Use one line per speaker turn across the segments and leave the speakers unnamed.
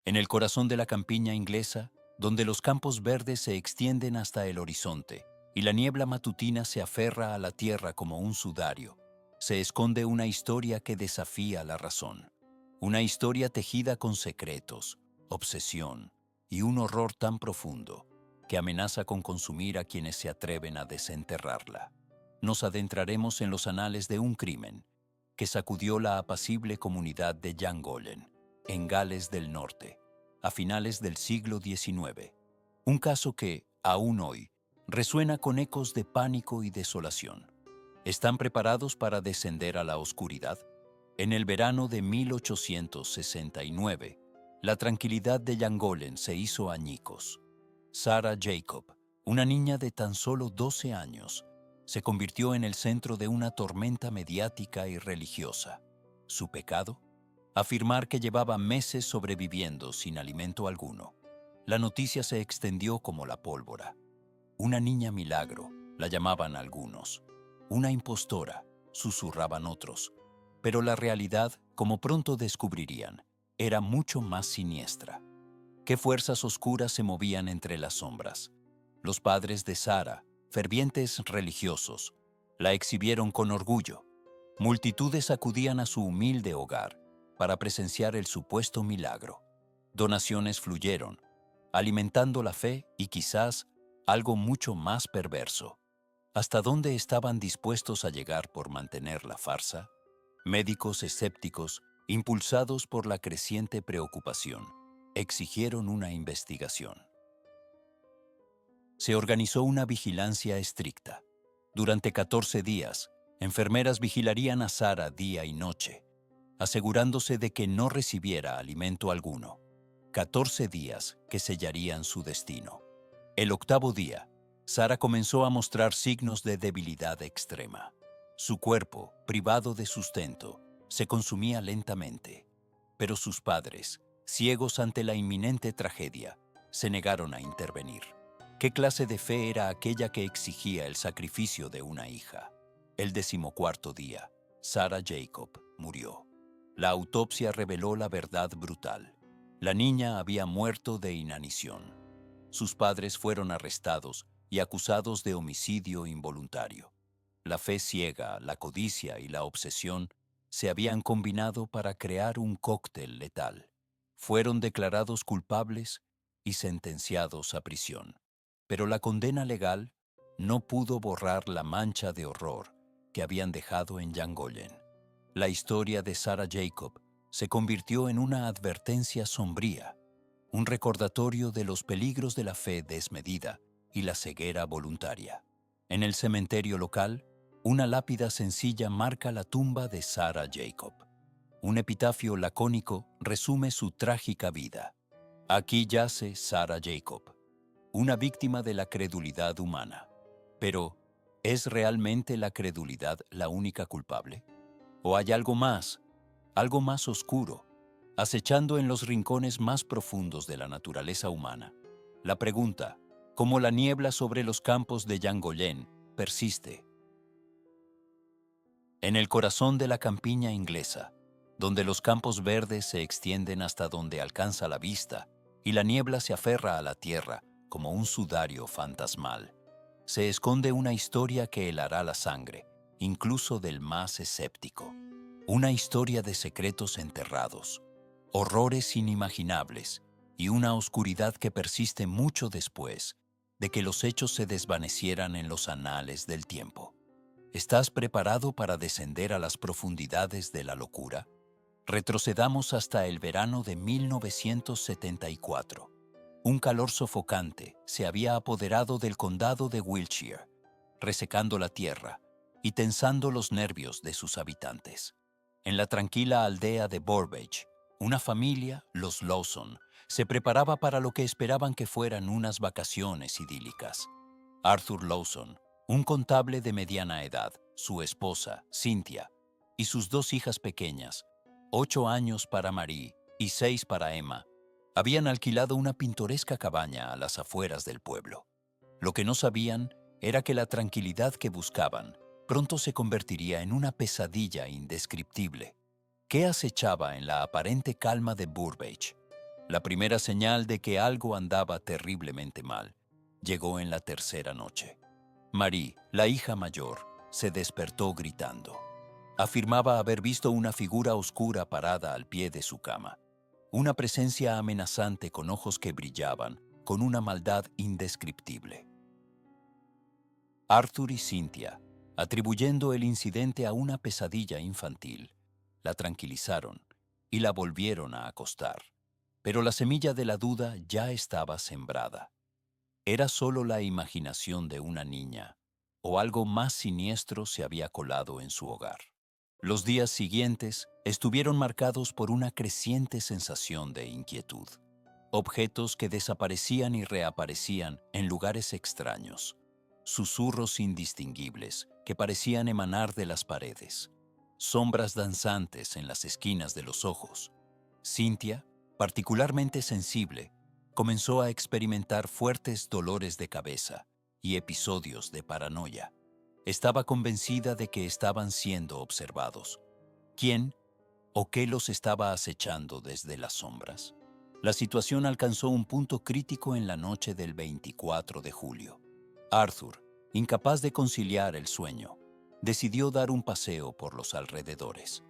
En el corazón de la campiña inglesa, donde los campos verdes se extienden hasta el horizonte y la niebla matutina se aferra a la tierra como un sudario, se esconde una historia que desafía la razón. Una historia tejida con secretos, obsesión y un horror tan profundo que amenaza con consumir a quienes se atreven a desenterrarla. Nos adentraremos en los anales de un crimen que sacudió la apacible comunidad de Llangollen, en Gales del Norte, a finales del siglo XIX. Un caso que, aún hoy, resuena con ecos de pánico y desolación. ¿Están preparados para descender a la oscuridad? En el verano de 1869, la tranquilidad de Llangollen se hizo añicos. Sarah Jacob, una niña de tan solo 12 años, se convirtió en el centro de una tormenta mediática y religiosa. ¿Su pecado? Afirmar que llevaba meses sobreviviendo sin alimento alguno. La noticia se extendió como la pólvora. Una niña milagro, la llamaban algunos. Una impostora, susurraban otros. Pero la realidad, como pronto descubrirían, era mucho más siniestra. ¿Qué fuerzas oscuras se movían entre las sombras? Los padres de Sara, fervientes religiosos, la exhibieron con orgullo. Multitudes acudían a su humilde hogar para presenciar el supuesto milagro. Donaciones fluyeron, alimentando la fe y quizás algo mucho más perverso. ¿Hasta dónde estaban dispuestos a llegar por mantener la farsa? Médicos escépticos, impulsados por la creciente preocupación, exigieron una investigación. Se organizó una vigilancia estricta. Durante 14 días, enfermeras vigilarían a Sara día y noche, asegurándose de que no recibiera alimento alguno. 14 días que sellarían su destino. El octavo día, Sara comenzó a mostrar signos de debilidad extrema. Su cuerpo, privado de sustento, se consumía lentamente, pero sus padres, ciegos ante la inminente tragedia, se negaron a intervenir. ¿Qué clase de fe era aquella que exigía el sacrificio de una hija? El 14º día, Sarah Jacob murió. La autopsia reveló la verdad brutal. La niña había muerto de inanición. Sus padres fueron arrestados y acusados de homicidio involuntario. La fe ciega, la codicia y la obsesión se habían combinado para crear un cóctel letal. Fueron declarados culpables y sentenciados a prisión. Pero la condena legal no pudo borrar la mancha de horror que habían dejado en Llangollen. La historia de Sarah Jacob se convirtió en una advertencia sombría, un recordatorio de los peligros de la fe desmedida y la ceguera voluntaria. En el cementerio local, una lápida sencilla marca la tumba de Sarah Jacob. Un epitafio lacónico resume su trágica vida. Aquí yace Sarah Jacob, una víctima de la credulidad humana. Pero, ¿es realmente la credulidad la única culpable? ¿O hay algo más oscuro, acechando en los rincones más profundos de la naturaleza humana? La pregunta, como la niebla sobre los campos de Llangollen, persiste. En el corazón de la campiña inglesa, donde los campos verdes se extienden hasta donde alcanza la vista y la niebla se aferra a la tierra como un sudario fantasmal, se esconde una historia que helará la sangre, incluso del más escéptico. Una historia de secretos enterrados, horrores inimaginables y una oscuridad que persiste mucho después de que los hechos se desvanecieran en los anales del tiempo. ¿Estás preparado para descender a las profundidades de la locura? Retrocedamos hasta el verano de 1974. Un calor sofocante se había apoderado del condado de Wiltshire, resecando la tierra y tensando los nervios de sus habitantes. En la tranquila aldea de Burbage, una familia, los Lawson, se preparaba para lo que esperaban que fueran unas vacaciones idílicas. Arthur Lawson, un contable de mediana edad, su esposa, Cynthia, y sus dos hijas pequeñas, 8 años para Marie y 6 para Emma, habían alquilado una pintoresca cabaña a las afueras del pueblo. Lo que no sabían era que la tranquilidad que buscaban pronto se convertiría en una pesadilla indescriptible. ¿Qué acechaba en la aparente calma de Burbage? La primera señal de que algo andaba terriblemente mal llegó en la tercera noche. Marie, la hija mayor, se despertó gritando. Afirmaba haber visto una figura oscura parada al pie de su cama, una presencia amenazante con ojos que brillaban, con una maldad indescriptible. Arthur y Cynthia, atribuyendo el incidente a una pesadilla infantil, la tranquilizaron y la volvieron a acostar. Pero la semilla de la duda ya estaba sembrada. ¿Era solo la imaginación de una niña o algo más siniestro se había colado en su hogar? Los días siguientes estuvieron marcados por una creciente sensación de inquietud. Objetos que desaparecían y reaparecían en lugares extraños. Susurros indistinguibles que parecían emanar de las paredes. Sombras danzantes en las esquinas de los ojos. Cynthia, particularmente sensible, comenzó a experimentar fuertes dolores de cabeza y episodios de paranoia. Estaba convencida de que estaban siendo observados. ¿Quién o qué los estaba acechando desde las sombras? La situación alcanzó un punto crítico en la noche del 24 de julio. Arthur, incapaz de conciliar el sueño, decidió dar un paseo por los alrededores.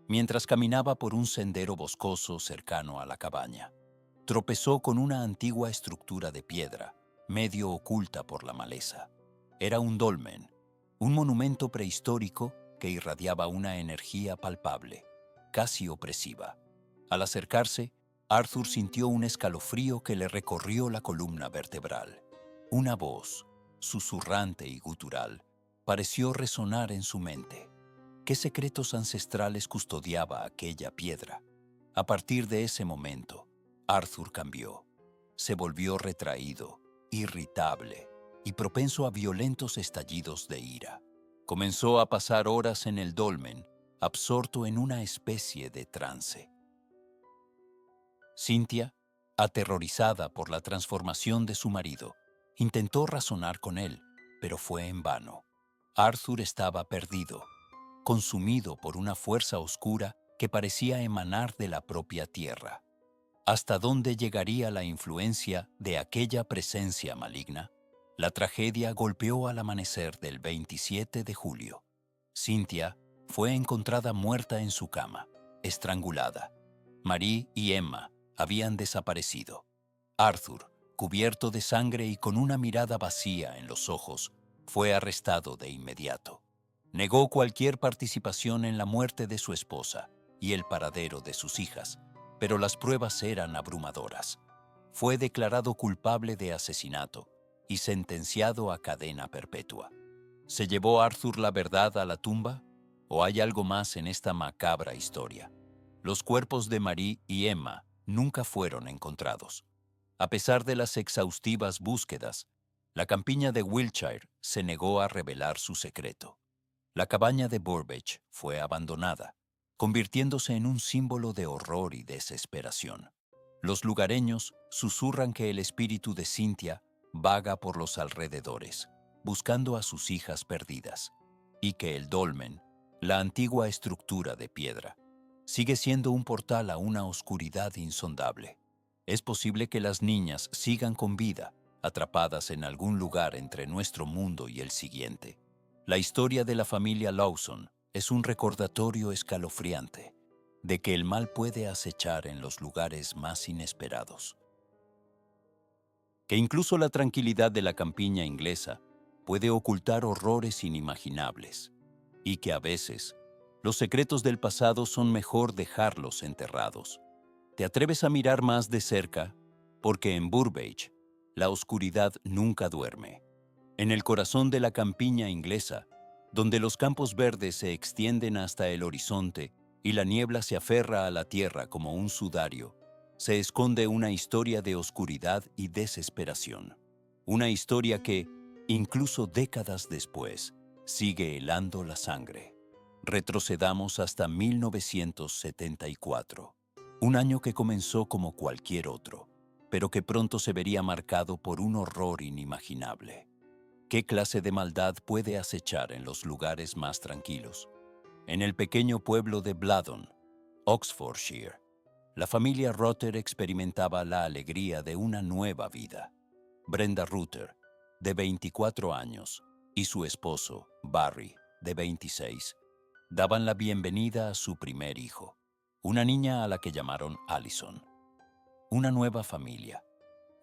Mientras caminaba por un sendero boscoso cercano a la cabaña, tropezó con una antigua estructura de piedra, medio oculta por la maleza. Era un dolmen, un monumento prehistórico que irradiaba una energía palpable, casi opresiva. Al acercarse, Arthur sintió un escalofrío que le recorrió la columna vertebral. Una voz, susurrante y gutural, pareció resonar en su mente. ¿Qué secretos ancestrales custodiaba aquella piedra? A partir de ese momento, Arthur cambió. Se volvió retraído, irritable y propenso a violentos estallidos de ira. Comenzó a pasar horas en el dolmen, absorto en una especie de trance. Cynthia, aterrorizada por la transformación de su marido, intentó razonar con él, pero fue en vano. Arthur estaba perdido, consumido por una fuerza oscura que parecía emanar de la propia tierra. ¿Hasta dónde llegaría la influencia de aquella presencia maligna? La tragedia golpeó al amanecer del 27 de julio. Cynthia fue encontrada muerta en su cama, estrangulada. Marie y Emma habían desaparecido. Arthur, cubierto de sangre y con una mirada vacía en los ojos, fue arrestado de inmediato. Negó cualquier participación en la muerte de su esposa y el paradero de sus hijas, pero las pruebas eran abrumadoras. Fue declarado culpable de asesinato y sentenciado a cadena perpetua. ¿Se llevó Arthur la verdad a la tumba? ¿O hay algo más en esta macabra historia? Los cuerpos de Marie y Emma nunca fueron encontrados. A pesar de las exhaustivas búsquedas, la campiña de Wiltshire se negó a revelar su secreto. La cabaña de Burbage fue abandonada, convirtiéndose en un símbolo de horror y desesperación. Los lugareños susurran que el espíritu de Cynthia vaga por los alrededores, buscando a sus hijas perdidas, y que el dolmen, la antigua estructura de piedra, sigue siendo un portal a una oscuridad insondable. Es posible que las niñas sigan con vida, atrapadas en algún lugar entre nuestro mundo y el siguiente. La historia de la familia Lawson es un recordatorio escalofriante de que el mal puede acechar en los lugares más inesperados. Que incluso la tranquilidad de la campiña inglesa puede ocultar horrores inimaginables, y que a veces los secretos del pasado son mejor dejarlos enterrados. ¿Te atreves a mirar más de cerca? Porque en Burbage, la oscuridad nunca duerme. En el corazón de la campiña inglesa, donde los campos verdes se extienden hasta el horizonte y la niebla se aferra a la tierra como un sudario, se esconde una historia de oscuridad y desesperación. Una historia que, incluso décadas después, sigue helando la sangre. Retrocedamos hasta 1974, un año que comenzó como cualquier otro, pero que pronto se vería marcado por un horror inimaginable. ¿Qué clase de maldad puede acechar en los lugares más tranquilos? En el pequeño pueblo de Bladon, Oxfordshire, la familia Ruther experimentaba la alegría de una nueva vida. Brenda Ruther, de 24 años, y su esposo, Barry, de 26, daban la bienvenida a su primer hijo, una niña a la que llamaron Allison. Una nueva familia,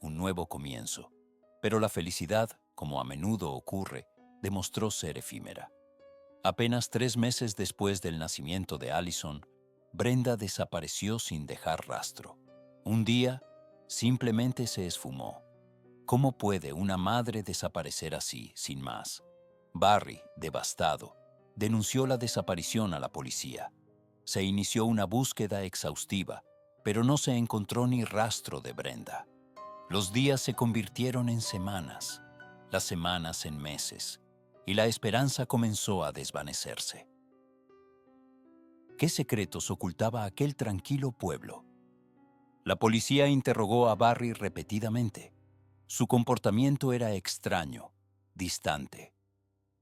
un nuevo comienzo, pero la felicidad, como a menudo ocurre, demostró ser efímera. Apenas 3 meses después del nacimiento de Allison, Brenda desapareció sin dejar rastro. Un día, simplemente se esfumó. ¿Cómo puede una madre desaparecer así, sin más? Barry, devastado, denunció la desaparición a la policía. Se inició una búsqueda exhaustiva, pero no se encontró ni rastro de Brenda. Los días se convirtieron en semanas, las semanas en meses, y la esperanza comenzó a desvanecerse. ¿Qué secretos ocultaba aquel tranquilo pueblo? La policía interrogó a Barry repetidamente. Su comportamiento era extraño, distante.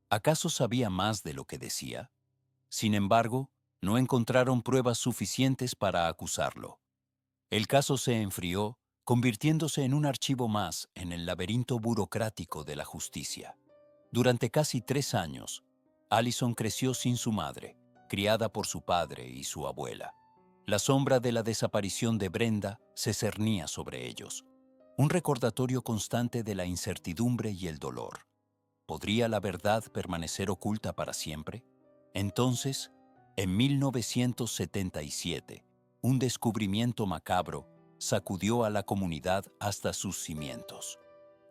¿Acaso sabía más de lo que decía? Sin embargo, no encontraron pruebas suficientes para acusarlo. El caso se enfrió, convirtiéndose en un archivo más en el laberinto burocrático de la justicia. Durante casi 3 años, Allison creció sin su madre, criada por su padre y su abuela. La sombra de la desaparición de Brenda se cernía sobre ellos, un recordatorio constante de la incertidumbre y el dolor. ¿Podría la verdad permanecer oculta para siempre? Entonces, en 1977, un descubrimiento macabro sacudió a la comunidad hasta sus cimientos.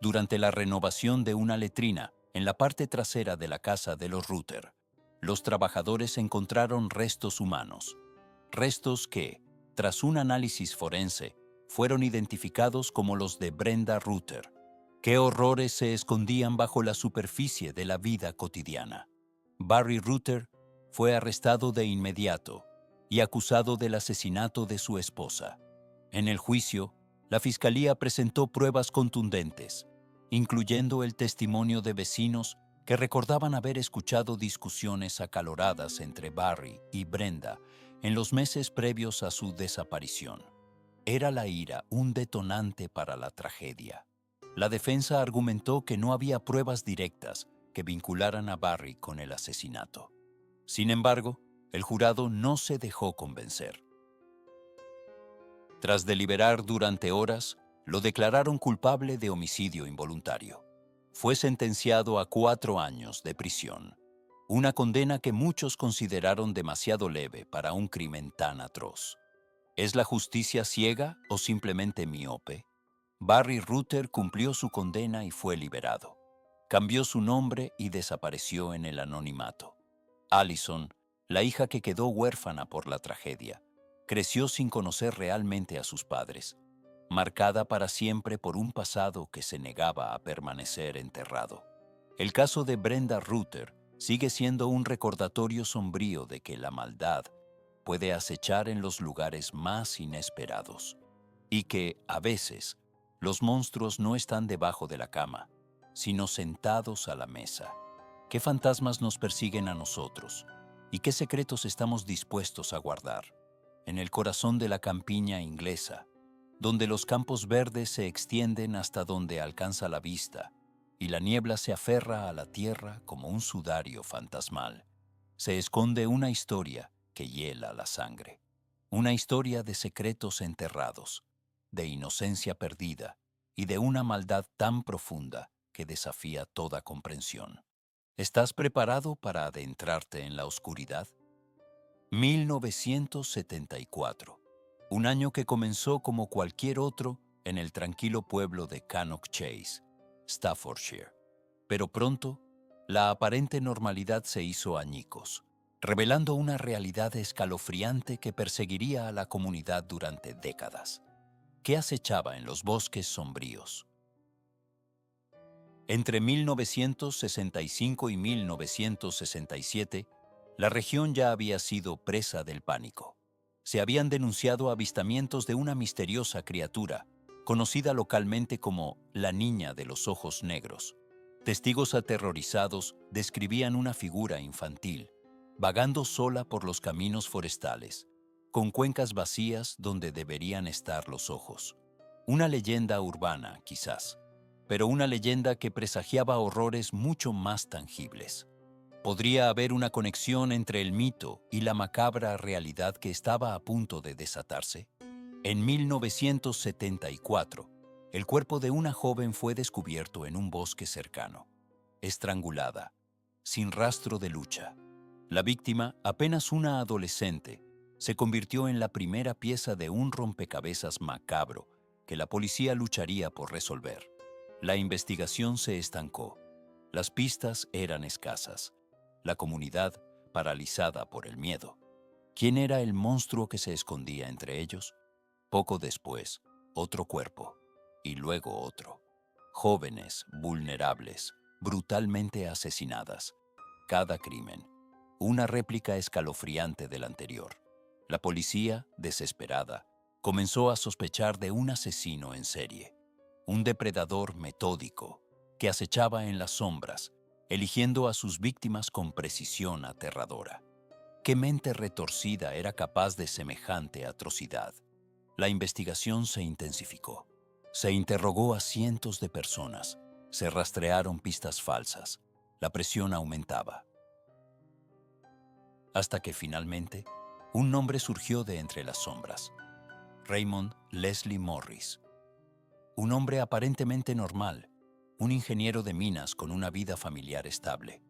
Durante la renovación de una letrina en la parte trasera de la casa de los Ruther, los trabajadores encontraron restos humanos. Restos que, tras un análisis forense, fueron identificados como los de Brenda Ruther. ¿Qué horrores se escondían bajo la superficie de la vida cotidiana? Barry Ruther fue arrestado de inmediato y acusado del asesinato de su esposa. En el juicio, la fiscalía presentó pruebas contundentes, incluyendo el testimonio de vecinos que recordaban haber escuchado discusiones acaloradas entre Barry y Brenda en los meses previos a su desaparición. Era la ira un detonante para la tragedia. La defensa argumentó que no había pruebas directas que vincularan a Barry con el asesinato. Sin embargo, el jurado no se dejó convencer. Tras deliberar durante horas, lo declararon culpable de homicidio involuntario. Fue sentenciado a 4 años de prisión, una condena que muchos consideraron demasiado leve para un crimen tan atroz. ¿Es la justicia ciega o simplemente miope? Barry Ruther cumplió su condena y fue liberado. Cambió su nombre y desapareció en el anonimato. Allison, la hija que quedó huérfana por la tragedia, creció sin conocer realmente a sus padres, marcada para siempre por un pasado que se negaba a permanecer enterrado. El caso de Brenda Ruther sigue siendo un recordatorio sombrío de que la maldad puede acechar en los lugares más inesperados y que, a veces, los monstruos no están debajo de la cama, sino sentados a la mesa. ¿Qué fantasmas nos persiguen a nosotros? ¿Y qué secretos estamos dispuestos a guardar? En el corazón de la campiña inglesa, donde los campos verdes se extienden hasta donde alcanza la vista y la niebla se aferra a la tierra como un sudario fantasmal, se esconde una historia que hiela la sangre. Una historia de secretos enterrados, de inocencia perdida y de una maldad tan profunda que desafía toda comprensión. ¿Estás preparado para adentrarte en la oscuridad? 1974, un año que comenzó como cualquier otro en el tranquilo pueblo de Cannock Chase, Staffordshire. Pero pronto, la aparente normalidad se hizo añicos, revelando una realidad escalofriante que perseguiría a la comunidad durante décadas. ¿Qué acechaba en los bosques sombríos? Entre 1965 y 1967, la región ya había sido presa del pánico. Se habían denunciado avistamientos de una misteriosa criatura, conocida localmente como la Niña de los Ojos Negros. Testigos aterrorizados describían una figura infantil, vagando sola por los caminos forestales, con cuencas vacías donde deberían estar los ojos. Una leyenda urbana, quizás, pero una leyenda que presagiaba horrores mucho más tangibles. ¿Podría haber una conexión entre el mito y la macabra realidad que estaba a punto de desatarse? En 1974, el cuerpo de una joven fue descubierto en un bosque cercano, estrangulada, sin rastro de lucha. La víctima, apenas una adolescente, se convirtió en la primera pieza de un rompecabezas macabro que la policía lucharía por resolver. La investigación se estancó. Las pistas eran escasas. La comunidad paralizada por el miedo. ¿Quién era el monstruo que se escondía entre ellos? Poco después, otro cuerpo, y luego otro. Jóvenes, vulnerables, brutalmente asesinadas. Cada crimen, una réplica escalofriante del anterior. La policía, desesperada, comenzó a sospechar de un asesino en serie, un depredador metódico que acechaba en las sombras, eligiendo a sus víctimas con precisión aterradora. ¿Qué mente retorcida era capaz de semejante atrocidad? La investigación se intensificó. Se interrogó a cientos de personas. Se rastrearon pistas falsas. La presión aumentaba. Hasta que finalmente, un nombre surgió de entre las sombras. Raymond Leslie Morris. Un hombre aparentemente normal, un ingeniero de minas con una vida familiar estable.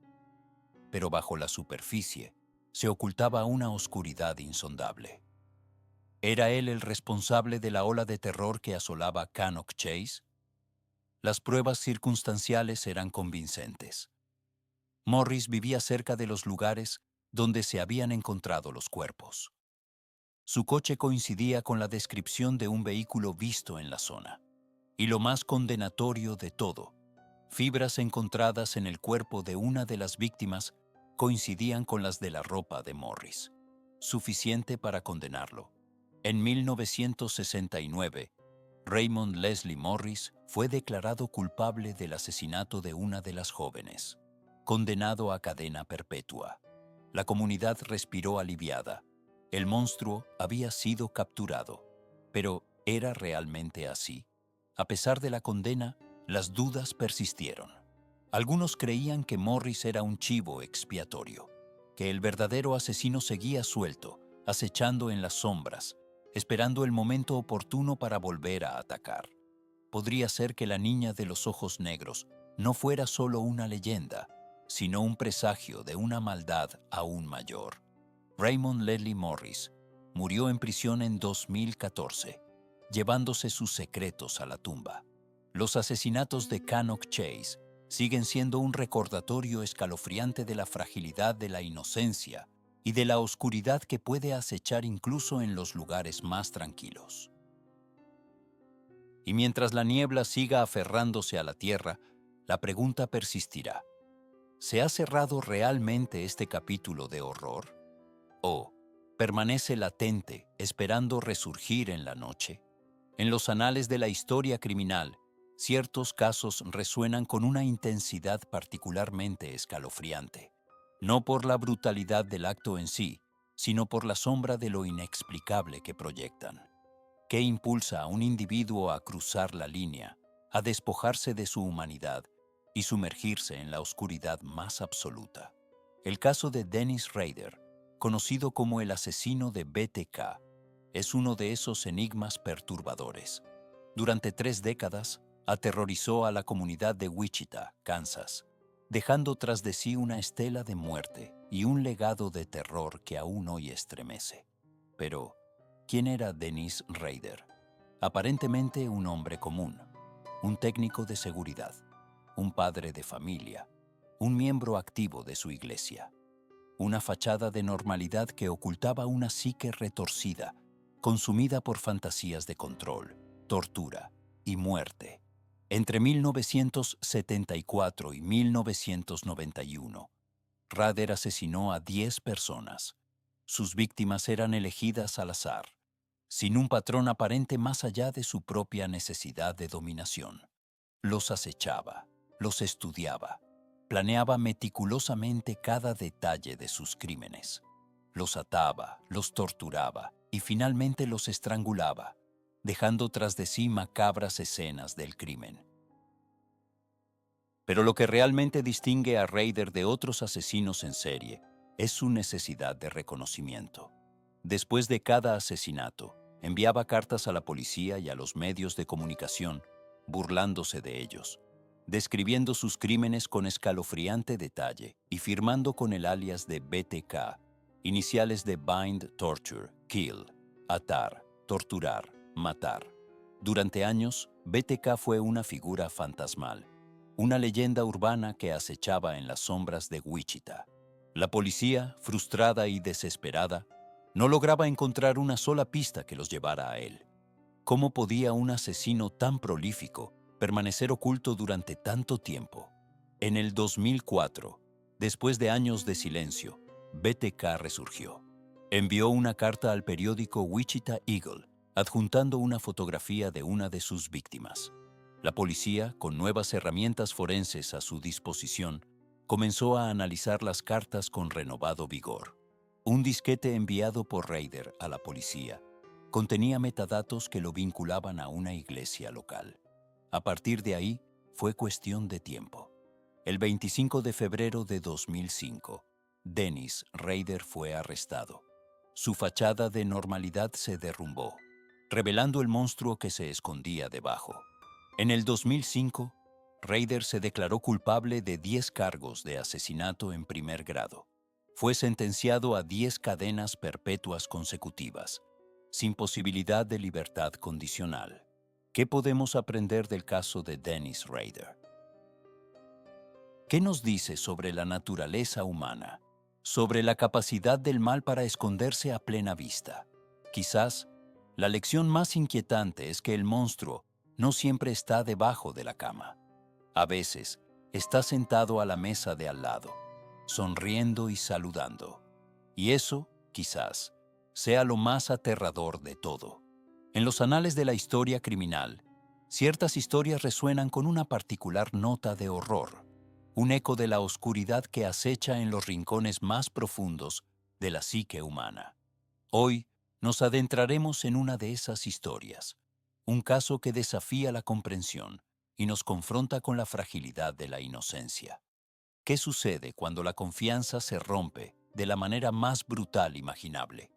Pero bajo la superficie se ocultaba una oscuridad insondable. ¿Era él el responsable de la ola de terror que asolaba Cannock Chase? Las pruebas circunstanciales eran convincentes. Morris vivía cerca de los lugares donde se habían encontrado los cuerpos. Su coche coincidía con la descripción de un vehículo visto en la zona. Y lo más condenatorio de todo, fibras encontradas en el cuerpo de una de las víctimas coincidían con las de la ropa de Morris. Suficiente para condenarlo. En 1969, Raymond Leslie Morris fue declarado culpable del asesinato de una de las jóvenes, condenado a cadena perpetua. La comunidad respiró aliviada. El monstruo había sido capturado. Pero, ¿era realmente así? A pesar de la condena, las dudas persistieron. Algunos creían que Morris era un chivo expiatorio, que el verdadero asesino seguía suelto, acechando en las sombras, esperando el momento oportuno para volver a atacar. Podría ser que la niña de los ojos negros no fuera solo una leyenda, sino un presagio de una maldad aún mayor. Raymond Leslie Morris murió en prisión en 2014, llevándose sus secretos a la tumba. Los asesinatos de Cannock Chase siguen siendo un recordatorio escalofriante de la fragilidad de la inocencia y de la oscuridad que puede acechar incluso en los lugares más tranquilos. Y mientras la niebla siga aferrándose a la tierra, la pregunta persistirá. ¿Se ha cerrado realmente este capítulo de horror? ¿O permanece latente, esperando resurgir en la noche? En los anales de la historia criminal, ciertos casos resuenan con una intensidad particularmente escalofriante, no por la brutalidad del acto en sí, sino por la sombra de lo inexplicable que proyectan. ¿Qué impulsa a un individuo a cruzar la línea, a despojarse de su humanidad y sumergirse en la oscuridad más absoluta? El caso de Dennis Rader, conocido como el asesino de BTK, es uno de esos enigmas perturbadores. Durante 3 décadas, aterrorizó a la comunidad de Wichita, Kansas, dejando tras de sí una estela de muerte y un legado de terror que aún hoy estremece. Pero, ¿quién era Dennis Rader? Aparentemente un hombre común, un técnico de seguridad, un padre de familia, un miembro activo de su iglesia. Una fachada de normalidad que ocultaba una psique retorcida, consumida por fantasías de control, tortura y muerte. Entre 1974 y 1991, Rader asesinó a 10 personas. Sus víctimas eran elegidas al azar, sin un patrón aparente más allá de su propia necesidad de dominación. Los acechaba, los estudiaba, planeaba meticulosamente cada detalle de sus crímenes. Los ataba, los torturaba y finalmente los estrangulaba, dejando tras de sí macabras escenas del crimen. Pero lo que realmente distingue a Rader de otros asesinos en serie es su necesidad de reconocimiento. Después de cada asesinato, enviaba cartas a la policía y a los medios de comunicación, burlándose de ellos, describiendo sus crímenes con escalofriante detalle y firmando con el alias de BTK, iniciales de Bind, Torture, Kill, atar, torturar, matar. Durante años, BTK fue una figura fantasmal, una leyenda urbana que acechaba en las sombras de Wichita. La policía, frustrada y desesperada, no lograba encontrar una sola pista que los llevara a él. ¿Cómo podía un asesino tan prolífico permanecer oculto durante tanto tiempo? En el 2004, después de años de silencio, BTK resurgió. Envió una carta al periódico Wichita Eagle, adjuntando una fotografía de una de sus víctimas. La policía, con nuevas herramientas forenses a su disposición, comenzó a analizar las cartas con renovado vigor. Un disquete enviado por Rader a la policía contenía metadatos que lo vinculaban a una iglesia local. A partir de ahí, fue cuestión de tiempo. El 25 de febrero de 2005, Dennis Rader fue arrestado. Su fachada de normalidad se derrumbó, revelando el monstruo que se escondía debajo. En el 2005, Rader se declaró culpable de 10 cargos de asesinato en primer grado. Fue sentenciado a 10 cadenas perpetuas consecutivas, sin posibilidad de libertad condicional. ¿Qué podemos aprender del caso de Dennis Rader? ¿Qué nos dice sobre la naturaleza humana? Sobre la capacidad del mal para esconderse a plena vista. Quizás, la lección más inquietante es que el monstruo no siempre está debajo de la cama. A veces, está sentado a la mesa de al lado, sonriendo y saludando. Y eso, quizás, sea lo más aterrador de todo. En los anales de la historia criminal, ciertas historias resuenan con una particular nota de horror, un eco de la oscuridad que acecha en los rincones más profundos de la psique humana. Hoy nos adentraremos en una de esas historias, un caso que desafía la comprensión y nos confronta con la fragilidad de la inocencia. ¿Qué sucede cuando la confianza se rompe de la manera más brutal imaginable?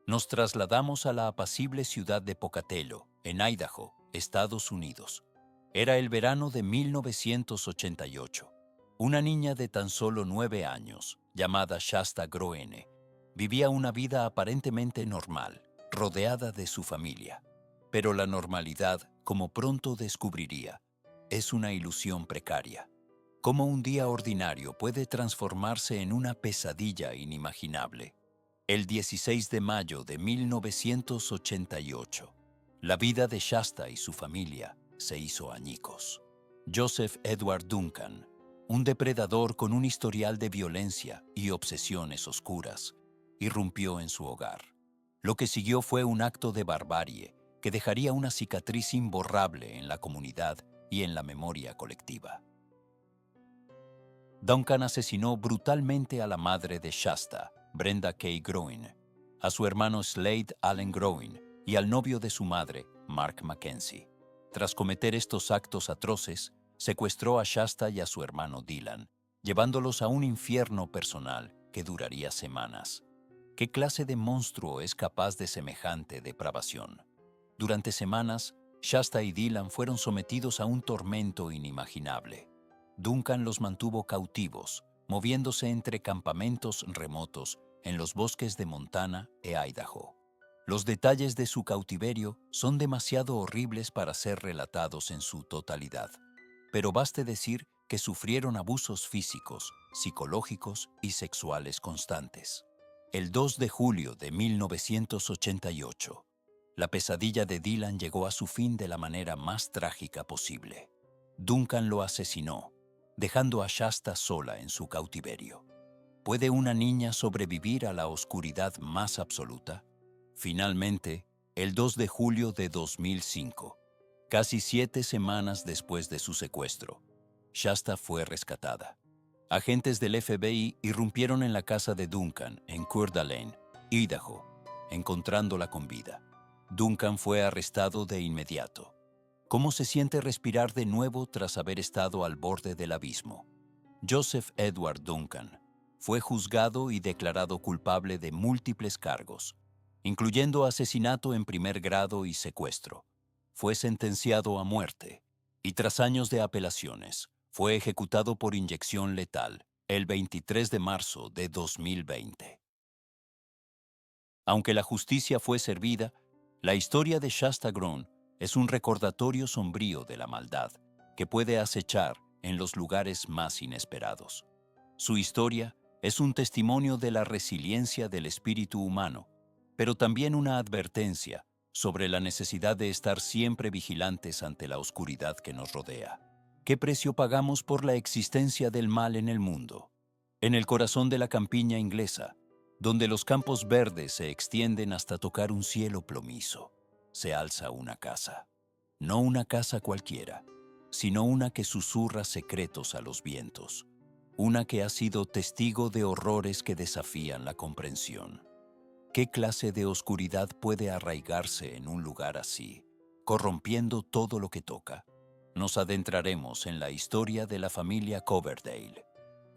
Nos trasladamos a la apacible ciudad de Pocatello, en Idaho, Estados Unidos. Era el verano de 1988. Una niña de tan solo 9 años, llamada Shasta Groene, vivía una vida aparentemente normal, rodeada de su familia. Pero la normalidad, como pronto descubriría, es una ilusión precaria. Cómo un día ordinario puede transformarse en una pesadilla inimaginable. El 16 de mayo de 1988, la vida de Shasta y su familia se hizo añicos. Joseph Edward Duncan, un depredador con un historial de violencia y obsesiones oscuras, irrumpió en su hogar. Lo que siguió fue un acto de barbarie que dejaría una cicatriz imborrable en la comunidad y en la memoria colectiva. Duncan asesinó brutalmente a la madre de Shasta, Brenda K. Groene, a su hermano Slade Allen Groene y al novio de su madre, Mark Mackenzie. Tras cometer estos actos atroces, secuestró a Shasta y a su hermano Dylan, llevándolos a un infierno personal que duraría semanas. ¿Qué clase de monstruo es capaz de semejante depravación? Durante semanas, Shasta y Dylan fueron sometidos a un tormento inimaginable. Duncan los mantuvo cautivos, moviéndose entre campamentos remotos en los bosques de Montana e Idaho. Los detalles de su cautiverio son demasiado horribles para ser relatados en su totalidad, pero baste decir que sufrieron abusos físicos, psicológicos y sexuales constantes. El 2 de julio de 1988, la pesadilla de Dylan llegó a su fin de la manera más trágica posible. Duncan lo asesinó, dejando a Shasta sola en su cautiverio. ¿Puede una niña sobrevivir a la oscuridad más absoluta? Finalmente, el 2 de julio de 2005, casi 7 semanas después de su secuestro, Shasta fue rescatada. Agentes del FBI irrumpieron en la casa de Duncan en Coeur d'Alene, Idaho, encontrándola con vida. Duncan fue arrestado de inmediato. ¿Cómo se siente respirar de nuevo tras haber estado al borde del abismo? Joseph Edward Duncan fue juzgado y declarado culpable de múltiples cargos, incluyendo asesinato en primer grado y secuestro. Fue sentenciado a muerte y tras años de apelaciones, fue ejecutado por inyección letal el 23 de marzo de 2020. Aunque la justicia fue servida, la historia de Shasta Groen es un recordatorio sombrío de la maldad que puede acechar en los lugares más inesperados. Su historia es un testimonio de la resiliencia del espíritu humano, pero también una advertencia sobre la necesidad de estar siempre vigilantes ante la oscuridad que nos rodea. ¿Qué precio pagamos por la existencia del mal en el mundo? En el corazón de la campiña inglesa, donde los campos verdes se extienden hasta tocar un cielo plomizo, se alza una casa. No una casa cualquiera, sino una que susurra secretos a los vientos, una que ha sido testigo de horrores que desafían la comprensión. ¿Qué clase de oscuridad puede arraigarse en un lugar así, corrompiendo todo lo que toca? Nos adentraremos en la historia de la familia Coverdale,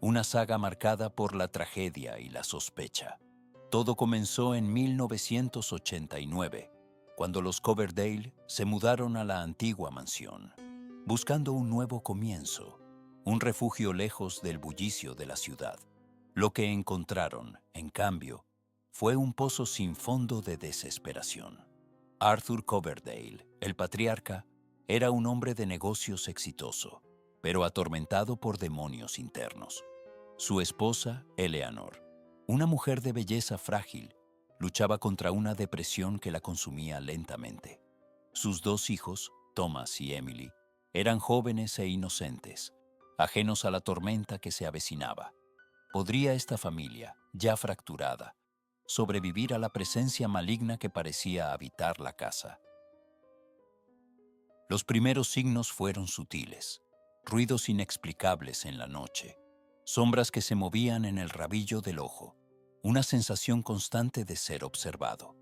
una saga marcada por la tragedia y la sospecha. Todo comenzó en 1989, cuando los Coverdale se mudaron a la antigua mansión, buscando un nuevo comienzo, un refugio lejos del bullicio de la ciudad. Lo que encontraron, en cambio, fue un pozo sin fondo de desesperación. Arthur Coverdale, el patriarca, era un hombre de negocios exitoso, pero atormentado por demonios internos. Su esposa, Eleanor, una mujer de belleza frágil, luchaba contra una depresión que la consumía lentamente. Sus dos hijos, Thomas y Emily, eran jóvenes e inocentes, ajenos a la tormenta que se avecinaba. ¿Podría esta familia, ya fracturada, sobrevivir a la presencia maligna que parecía habitar la casa? Los primeros signos fueron sutiles, ruidos inexplicables en la noche, sombras que se movían en el rabillo del ojo, una sensación constante de ser observado.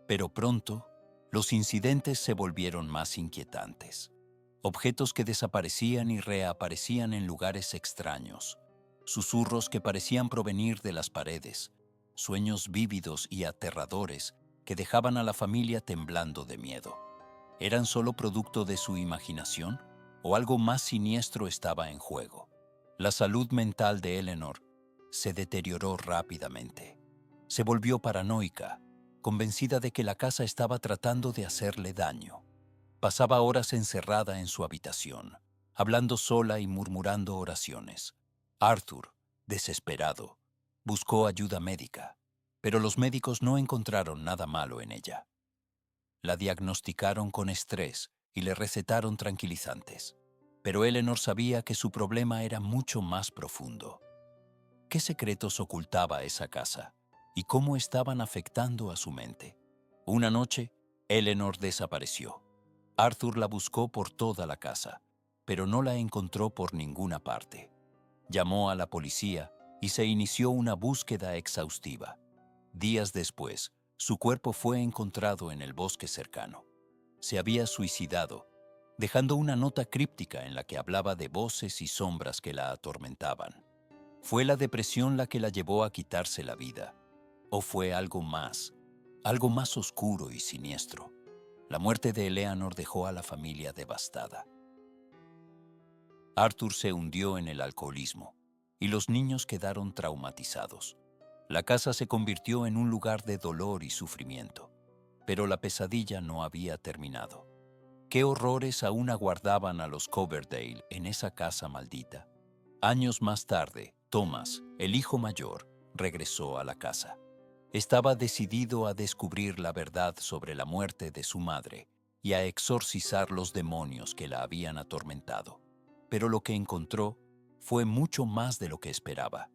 Pero pronto, los incidentes se volvieron más inquietantes. Objetos que desaparecían y reaparecían en lugares extraños, susurros que parecían provenir de las paredes, sueños vívidos y aterradores que dejaban a la familia temblando de miedo. ¿Eran solo producto de su imaginación o algo más siniestro estaba en juego? La salud mental de Eleanor se deterioró rápidamente. Se volvió paranoica, convencida de que la casa estaba tratando de hacerle daño. Pasaba horas encerrada en su habitación, hablando sola y murmurando oraciones. Arthur, desesperado, buscó ayuda médica, pero los médicos no encontraron nada malo en ella. La diagnosticaron con estrés y le recetaron tranquilizantes, pero Eleanor sabía que su problema era mucho más profundo. ¿Qué secretos ocultaba esa casa y cómo estaban afectando a su mente? Una noche, Eleanor desapareció. Arthur la buscó por toda la casa, pero no la encontró por ninguna parte. Llamó a la policía y se inició una búsqueda exhaustiva. Días después, su cuerpo fue encontrado en el bosque cercano. Se había suicidado, dejando una nota críptica en la que hablaba de voces y sombras que la atormentaban. ¿Fue la depresión la que la llevó a quitarse la vida? ¿O fue algo más oscuro y siniestro? La muerte de Eleanor dejó a la familia devastada. Arthur se hundió en el alcoholismo y los niños quedaron traumatizados. La casa se convirtió en un lugar de dolor y sufrimiento, pero la pesadilla no había terminado. ¿Qué horrores aún aguardaban a los Coverdale en esa casa maldita? Años más tarde, Thomas, el hijo mayor, regresó a la casa. Estaba decidido a descubrir la verdad sobre la muerte de su madre y a exorcizar los demonios que la habían atormentado. Pero lo que encontró fue mucho más de lo que esperaba.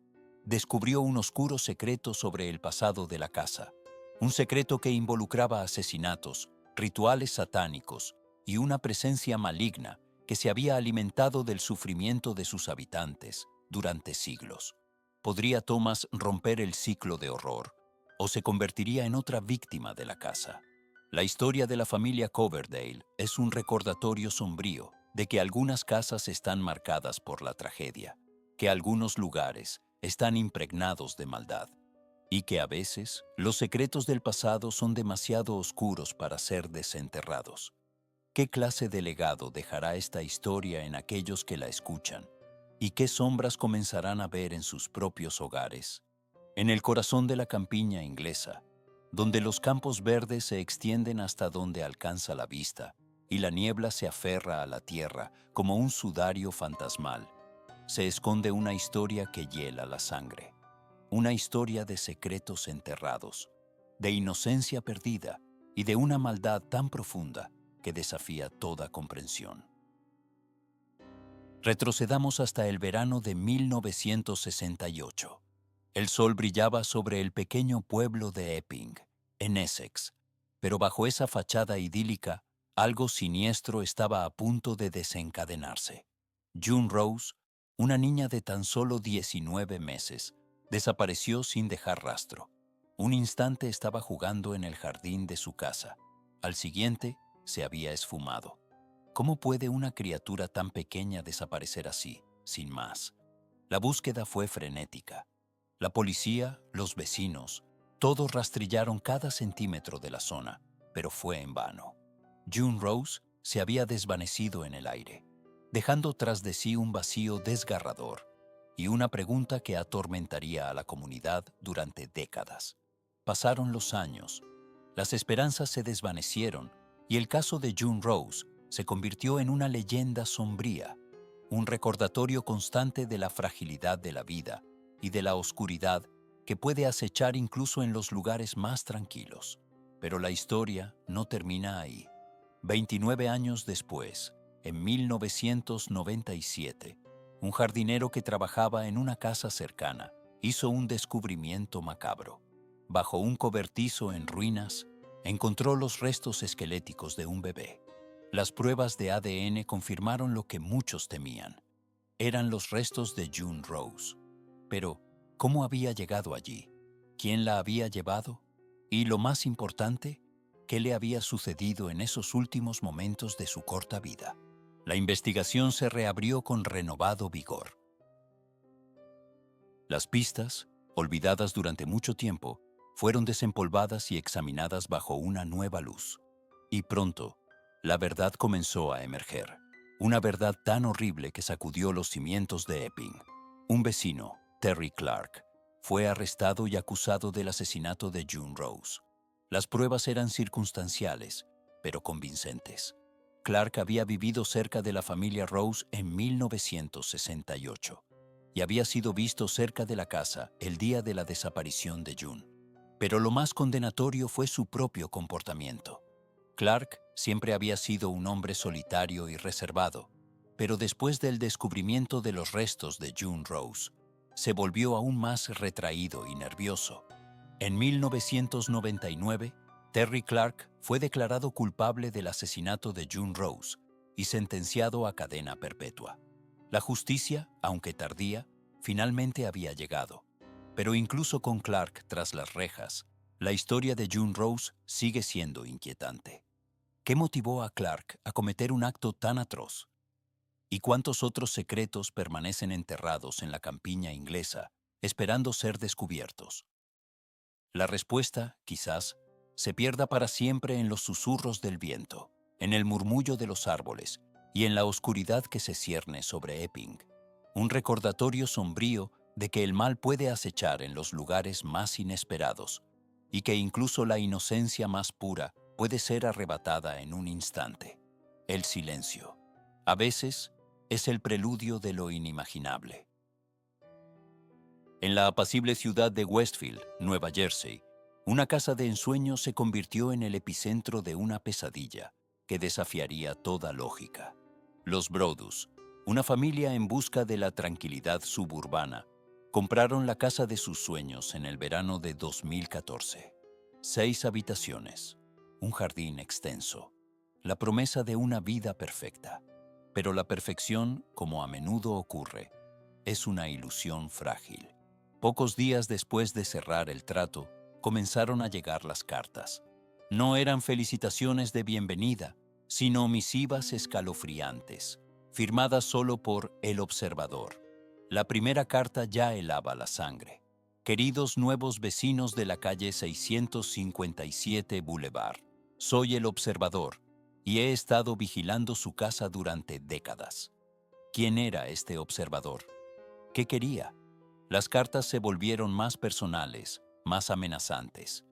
Descubrió un oscuro secreto sobre el pasado de la casa, un secreto que involucraba asesinatos, rituales satánicos y una presencia maligna que se había alimentado del sufrimiento de sus habitantes durante siglos. ¿Podría Thomas romper el ciclo de horror? o se convertiría en otra víctima de la casa. La historia de la familia Coverdale es un recordatorio sombrío de que algunas casas están marcadas por la tragedia, que algunos lugares están impregnados de maldad y que a veces los secretos del pasado son demasiado oscuros para ser desenterrados. ¿Qué clase de legado dejará esta historia en aquellos que la escuchan? ¿Y qué sombras comenzarán a ver en sus propios hogares? En el corazón de la campiña inglesa, donde los campos verdes se extienden hasta donde alcanza la vista y la niebla se aferra a la tierra como un sudario fantasmal, se esconde una historia que hiela la sangre, una historia de secretos enterrados, de inocencia perdida y de una maldad tan profunda que desafía toda comprensión. Retrocedamos hasta el verano de 1968. El sol brillaba sobre el pequeño pueblo de Epping, en Essex, pero bajo esa fachada idílica, algo siniestro estaba a punto de desencadenarse. June Rose, una niña de tan solo 19 meses, desapareció sin dejar rastro. Un instante estaba jugando en el jardín de su casa. Al siguiente, se había esfumado. ¿Cómo puede una criatura tan pequeña desaparecer así, sin más? La búsqueda fue frenética. La policía, los vecinos, todos rastrillaron cada centímetro de la zona, pero fue en vano. June Rose se había desvanecido en el aire, dejando tras de sí un vacío desgarrador y una pregunta que atormentaría a la comunidad durante décadas. Pasaron los años, las esperanzas se desvanecieron y el caso de June Rose se convirtió en una leyenda sombría, un recordatorio constante de la fragilidad de la vida y de la oscuridad que puede acechar incluso en los lugares más tranquilos. Pero la historia no termina ahí. 29 años después, en 1997, un jardinero que trabajaba en una casa cercana hizo un descubrimiento macabro. Bajo un cobertizo en ruinas, encontró los restos esqueléticos de un bebé. Las pruebas de ADN confirmaron lo que muchos temían. Eran los restos de June Rose. Pero, ¿cómo había llegado allí? ¿Quién la había llevado? Y lo más importante, ¿qué le había sucedido en esos últimos momentos de su corta vida? La investigación se reabrió con renovado vigor. Las pistas, olvidadas durante mucho tiempo, fueron desempolvadas y examinadas bajo una nueva luz. Y pronto, la verdad comenzó a emerger. Una verdad tan horrible que sacudió los cimientos de Epping. Un vecino, Terry Clark, fue arrestado y acusado del asesinato de June Rose. Las pruebas eran circunstanciales, pero convincentes. Clark había vivido cerca de la familia Rose en 1968 y había sido visto cerca de la casa el día de la desaparición de June. Pero lo más condenatorio fue su propio comportamiento. Clark siempre había sido un hombre solitario y reservado, pero después del descubrimiento de los restos de June Rose, se volvió aún más retraído y nervioso. En 1999, Terry Clark fue declarado culpable del asesinato de June Rose y sentenciado a cadena perpetua. La justicia, aunque tardía, finalmente había llegado. Pero incluso con Clark tras las rejas, la historia de June Rose sigue siendo inquietante. ¿Qué motivó a Clark a cometer un acto tan atroz? ¿Y cuántos otros secretos permanecen enterrados en la campiña inglesa, esperando ser descubiertos? La respuesta, quizás, se pierda para siempre en los susurros del viento, en el murmullo de los árboles y en la oscuridad que se cierne sobre Epping. Un recordatorio sombrío de que el mal puede acechar en los lugares más inesperados y que incluso la inocencia más pura puede ser arrebatada en un instante. El silencio, a veces, es el preludio de lo inimaginable. En la apacible ciudad de Westfield, Nueva Jersey, una casa de ensueño se convirtió en el epicentro de una pesadilla que desafiaría toda lógica. Los Brodus, una familia en busca de la tranquilidad suburbana, compraron la casa de sus sueños en el verano de 2014. 6 habitaciones, un jardín extenso, la promesa de una vida perfecta. Pero la perfección, como a menudo ocurre, es una ilusión frágil. Pocos días después de cerrar el trato, comenzaron a llegar las cartas. No eran felicitaciones de bienvenida, sino misivas escalofriantes, firmadas solo por El Observador. La primera carta ya helaba la sangre. Queridos nuevos vecinos de la calle 657 Boulevard, soy El Observador y he estado vigilando su casa durante décadas. ¿Quién era este observador? ¿Qué quería? Las cartas se volvieron más personales, más amenazantes.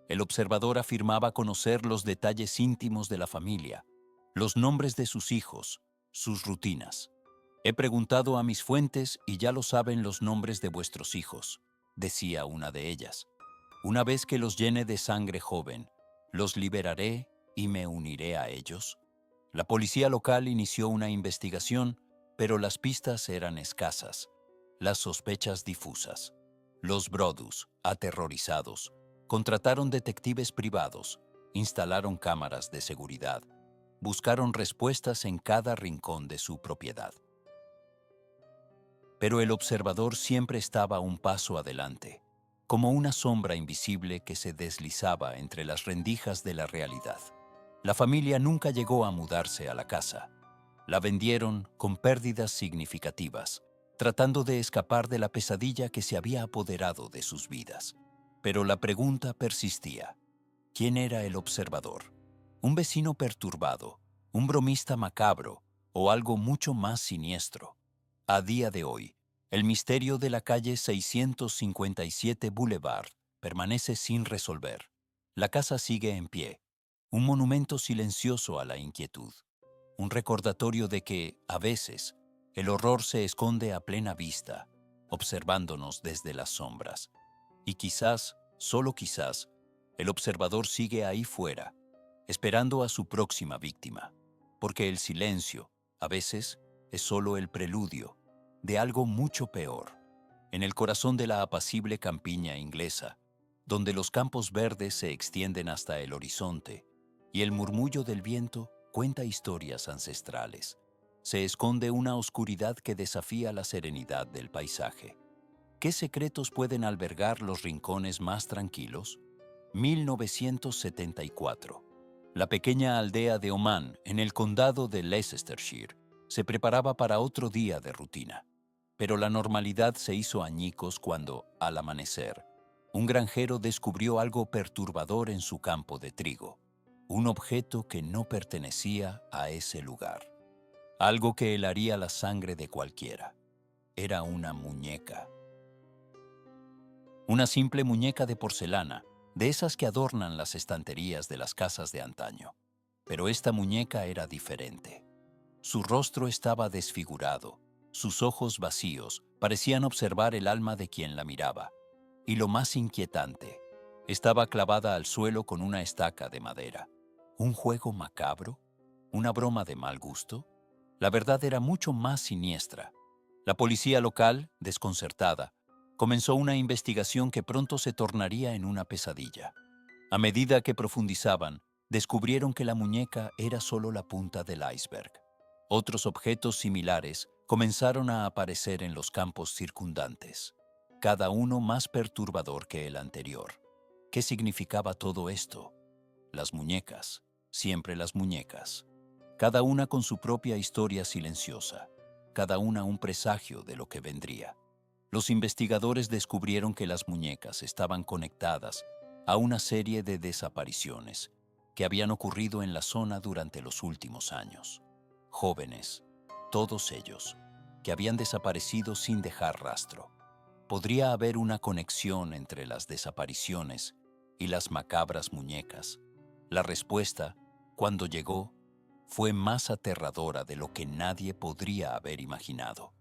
El observador afirmaba conocer los detalles íntimos de la familia, los nombres de sus hijos, sus rutinas. He preguntado a mis fuentes y ya lo saben los nombres de vuestros hijos, decía una de ellas. Una vez que los llene de sangre joven, los liberaré y me uniré a ellos. La policía local inició una investigación, pero las pistas eran escasas, las sospechas difusas. Los Brodus, aterrorizados, contrataron detectives privados, instalaron cámaras de seguridad, buscaron respuestas en cada rincón de su propiedad. Pero el observador siempre estaba un paso adelante, como una sombra invisible que se deslizaba entre las rendijas de la realidad. La familia nunca llegó a mudarse a la casa. La vendieron con pérdidas significativas, tratando de escapar de la pesadilla que se había apoderado de sus vidas. Pero la pregunta persistía. ¿Quién era el observador? ¿Un vecino perturbado, un bromista macabro o algo mucho más siniestro? A día de hoy, el misterio de la calle 657 Boulevard permanece sin resolver. La casa sigue en pie, un monumento silencioso a la inquietud, un recordatorio de que, a veces, el horror se esconde a plena vista, observándonos desde las sombras. Y quizás, solo quizás, el observador sigue ahí fuera, esperando a su próxima víctima, porque el silencio, a veces, es solo el preludio de algo mucho peor. En el corazón de la apacible campiña inglesa, donde los campos verdes se extienden hasta el horizonte y el murmullo del viento cuenta historias ancestrales, se esconde una oscuridad que desafía la serenidad del paisaje. ¿Qué secretos pueden albergar los rincones más tranquilos? 1974. La pequeña aldea de Oman, en el condado de Leicestershire, se preparaba para otro día de rutina. Pero la normalidad se hizo añicos cuando, al amanecer, un granjero descubrió algo perturbador en su campo de trigo, un objeto que no pertenecía a ese lugar, algo que helaría la sangre de cualquiera. Era una muñeca. Una simple muñeca de porcelana, de esas que adornan las estanterías de las casas de antaño. Pero esta muñeca era diferente. Su rostro estaba desfigurado, sus ojos vacíos parecían observar el alma de quien la miraba. Y lo más inquietante, estaba clavada al suelo con una estaca de madera. ¿Un juego macabro? ¿Una broma de mal gusto? La verdad era mucho más siniestra. La policía local, desconcertada, comenzó una investigación que pronto se tornaría en una pesadilla. A medida que profundizaban, descubrieron que la muñeca era solo la punta del iceberg. Otros objetos similares comenzaron a aparecer en los campos circundantes, cada uno más perturbador que el anterior. ¿Qué significaba todo esto? Las muñecas, siempre las muñecas, cada una con su propia historia silenciosa, cada una un presagio de lo que vendría. Los investigadores descubrieron que las muñecas estaban conectadas a una serie de desapariciones que habían ocurrido en la zona durante los últimos años. Jóvenes, todos ellos, que habían desaparecido sin dejar rastro. ¿Podría haber una conexión entre las desapariciones y las macabras muñecas? La respuesta, cuando llegó, fue más aterradora de lo que nadie podría haber imaginado.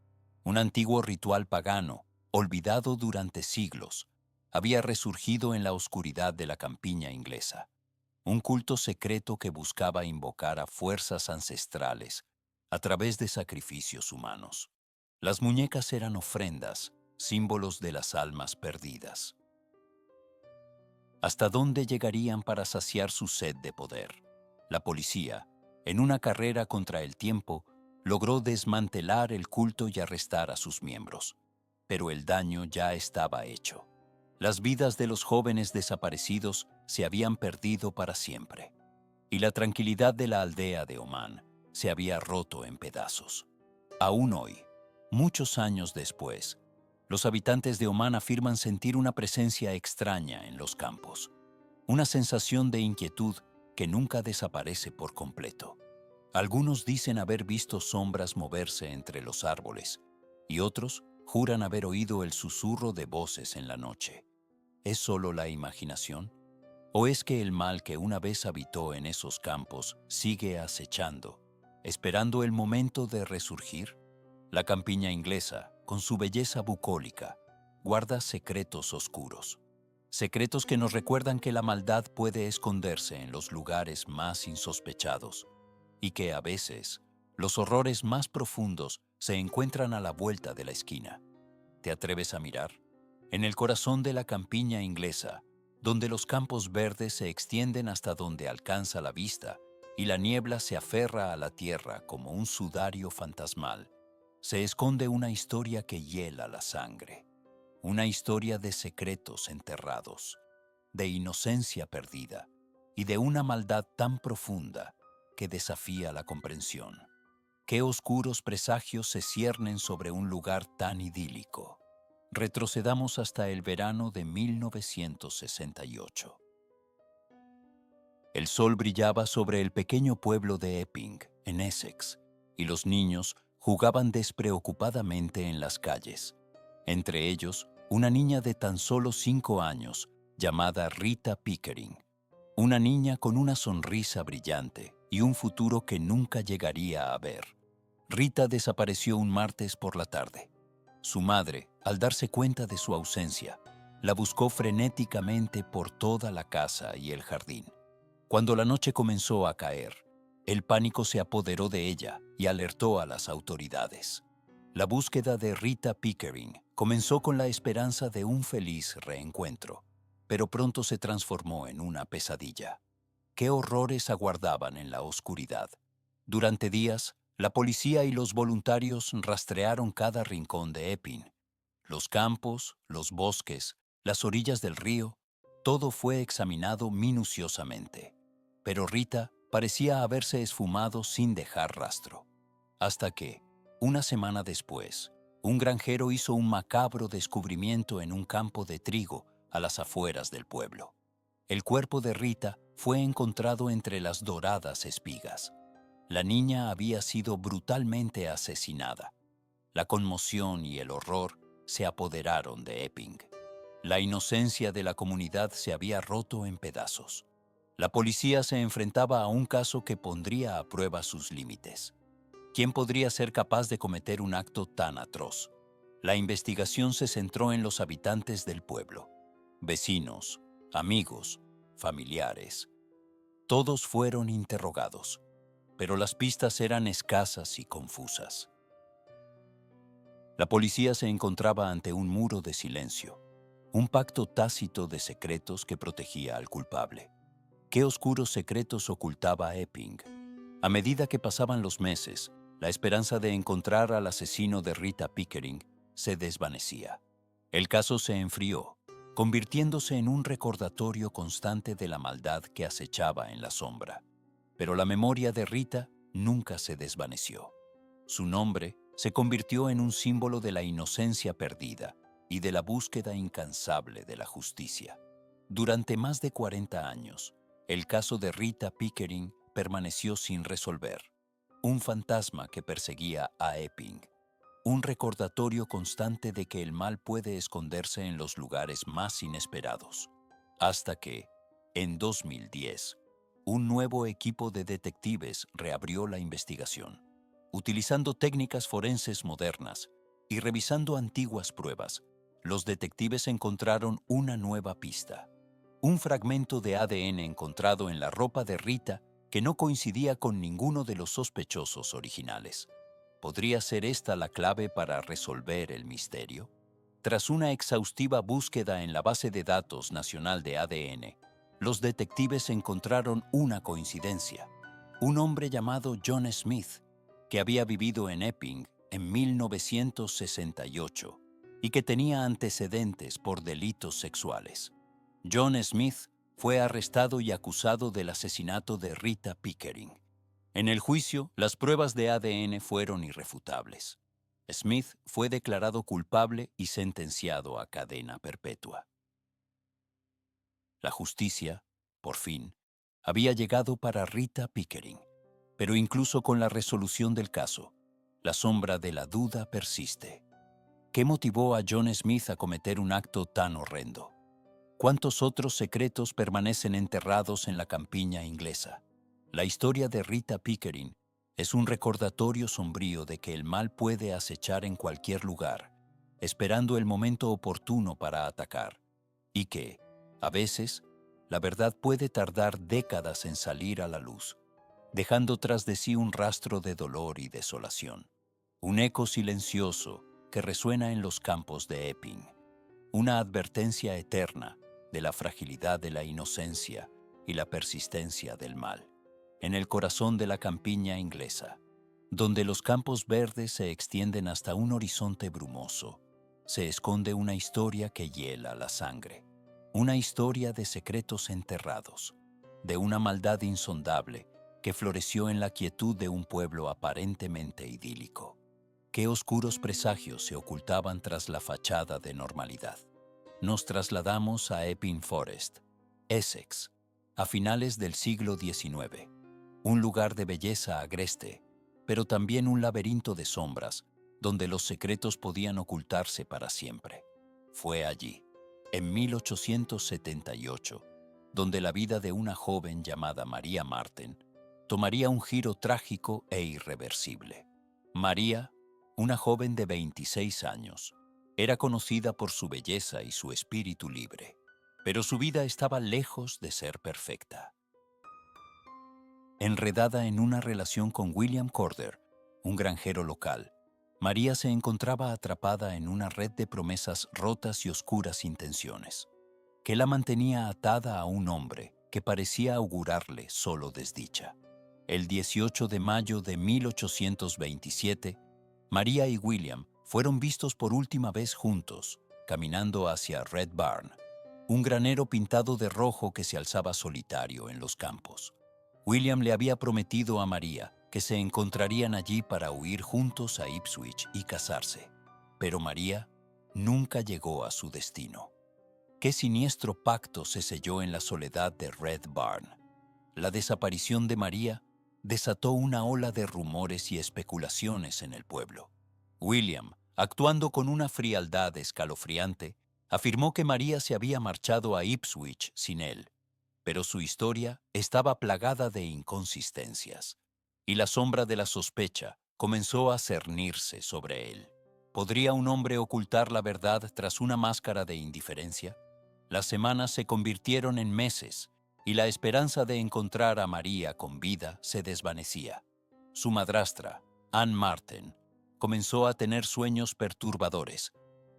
Un antiguo ritual pagano, olvidado durante siglos, había resurgido en la oscuridad de la campiña inglesa. Un culto secreto que buscaba invocar a fuerzas ancestrales a través de sacrificios humanos. Las muñecas eran ofrendas, símbolos de las almas perdidas. ¿Hasta dónde llegarían para saciar su sed de poder? La policía, en una carrera contra el tiempo, logró desmantelar el culto y arrestar a sus miembros. Pero el daño ya estaba hecho. Las vidas de los jóvenes desaparecidos se habían perdido para siempre, y la tranquilidad de la aldea de Omán se había roto en pedazos. Aún hoy, muchos años después, los habitantes de Omán afirman sentir una presencia extraña en los campos, una sensación de inquietud que nunca desaparece por completo. Algunos dicen haber visto sombras moverse entre los árboles, y otros juran haber oído el susurro de voces en la noche. ¿Es solo la imaginación? ¿O es que el mal que una vez habitó en esos campos sigue acechando, esperando el momento de resurgir? La campiña inglesa, con su belleza bucólica, guarda secretos oscuros. Secretos que nos recuerdan que la maldad puede esconderse en los lugares más insospechados y que a veces los horrores más profundos se encuentran a la vuelta de la esquina. ¿Te atreves a mirar? En el corazón de la campiña inglesa, donde los campos verdes se extienden hasta donde alcanza la vista y la niebla se aferra a la tierra como un sudario fantasmal, se esconde una historia que hiela la sangre, una historia de secretos enterrados, de inocencia perdida y de una maldad tan profunda que desafía la comprensión. ¿Qué oscuros presagios se ciernen sobre un lugar tan idílico? Retrocedamos hasta el verano de 1968. El sol brillaba sobre el pequeño pueblo de Epping, en Essex, y los niños jugaban despreocupadamente en las calles. Entre ellos, una niña de tan solo 5 años, llamada Rita Pickering. Una niña con una sonrisa brillante y un futuro que nunca llegaría a ver. Rita desapareció un martes por la tarde. Su madre, al darse cuenta de su ausencia, la buscó frenéticamente por toda la casa y el jardín. Cuando la noche comenzó a caer, el pánico se apoderó de ella y alertó a las autoridades. La búsqueda de Rita Pickering comenzó con la esperanza de un feliz reencuentro, pero pronto se transformó en una pesadilla. ¿Qué horrores aguardaban en la oscuridad? Durante días, la policía y los voluntarios rastrearon cada rincón de Epping. Los campos, los bosques, las orillas del río, todo fue examinado minuciosamente. Pero Rita parecía haberse esfumado sin dejar rastro. Hasta que, una semana después, un granjero hizo un macabro descubrimiento en un campo de trigo a las afueras del pueblo. El cuerpo de Rita fue encontrado entre las doradas espigas. La niña había sido brutalmente asesinada. La conmoción y el horror se apoderaron de Epping. La inocencia de la comunidad se había roto en pedazos. La policía se enfrentaba a un caso que pondría a prueba sus límites. ¿Quién podría ser capaz de cometer un acto tan atroz? La investigación se centró en los habitantes del pueblo. Vecinos, amigos, familiares. Todos fueron interrogados, pero las pistas eran escasas y confusas. La policía se encontraba ante un muro de silencio, un pacto tácito de secretos que protegía al culpable. ¿Qué oscuros secretos ocultaba Epping? A medida que pasaban los meses, la esperanza de encontrar al asesino de Rita Pickering se desvanecía. El caso se enfrió, convirtiéndose en un recordatorio constante de la maldad que acechaba en la sombra. Pero la memoria de Rita nunca se desvaneció. Su nombre se convirtió en un símbolo de la inocencia perdida y de la búsqueda incansable de la justicia. Durante más de 40 años, el caso de Rita Pickering permaneció sin resolver. Un fantasma que perseguía a Epping. Un recordatorio constante de que el mal puede esconderse en los lugares más inesperados. Hasta que, en 2010, un nuevo equipo de detectives reabrió la investigación. Utilizando técnicas forenses modernas y revisando antiguas pruebas, los detectives encontraron una nueva pista. Un fragmento de ADN encontrado en la ropa de Rita que no coincidía con ninguno de los sospechosos originales. ¿Podría ser esta la clave para resolver el misterio? Tras una exhaustiva búsqueda en la base de datos nacional de ADN, los detectives encontraron una coincidencia. Un hombre llamado John Smith, que había vivido en Epping en 1968, y que tenía antecedentes por delitos sexuales. John Smith fue arrestado y acusado del asesinato de Rita Pickering. En el juicio, las pruebas de ADN fueron irrefutables. Smith fue declarado culpable y sentenciado a cadena perpetua. La justicia, por fin, había llegado para Rita Pickering, pero incluso con la resolución del caso, la sombra de la duda persiste. ¿Qué motivó a John Smith a cometer un acto tan horrendo? ¿Cuántos otros secretos permanecen enterrados en la campiña inglesa? La historia de Rita Pickering es un recordatorio sombrío de que el mal puede acechar en cualquier lugar, esperando el momento oportuno para atacar, y que, a veces, la verdad puede tardar décadas en salir a la luz, dejando tras de sí un rastro de dolor y desolación. Un eco silencioso que resuena en los campos de Epping, una advertencia eterna de la fragilidad de la inocencia y la persistencia del mal. En el corazón de la campiña inglesa, donde los campos verdes se extienden hasta un horizonte brumoso, se esconde una historia que hiela la sangre, una historia de secretos enterrados, de una maldad insondable que floreció en la quietud de un pueblo aparentemente idílico. Qué oscuros presagios se ocultaban tras la fachada de normalidad. Nos trasladamos a Epping Forest, Essex, a finales del siglo XIX, un lugar de belleza agreste, pero también un laberinto de sombras, donde los secretos podían ocultarse para siempre. Fue allí, en 1878, donde la vida de una joven llamada María Marten tomaría un giro trágico e irreversible. María, una joven de 26 años, era conocida por su belleza y su espíritu libre, pero su vida estaba lejos de ser perfecta. Enredada en una relación con William Corder, un granjero local, María se encontraba atrapada en una red de promesas rotas y oscuras intenciones, que la mantenía atada a un hombre que parecía augurarle solo desdicha. El 18 de mayo de 1827, María y William fueron vistos por última vez juntos, caminando hacia Red Barn, un granero pintado de rojo que se alzaba solitario en los campos. William le había prometido a María que se encontrarían allí para huir juntos a Ipswich y casarse, pero María nunca llegó a su destino. Qué siniestro pacto se selló en la soledad de Red Barn. La desaparición de María desató una ola de rumores y especulaciones en el pueblo. William, actuando con una frialdad escalofriante, afirmó que María se había marchado a Ipswich sin él, pero su historia estaba plagada de inconsistencias, y la sombra de la sospecha comenzó a cernirse sobre él. ¿Podría un hombre ocultar la verdad tras una máscara de indiferencia? Las semanas se convirtieron en meses, y la esperanza de encontrar a María con vida se desvanecía. Su madrastra, Anne Marten, comenzó a tener sueños perturbadores,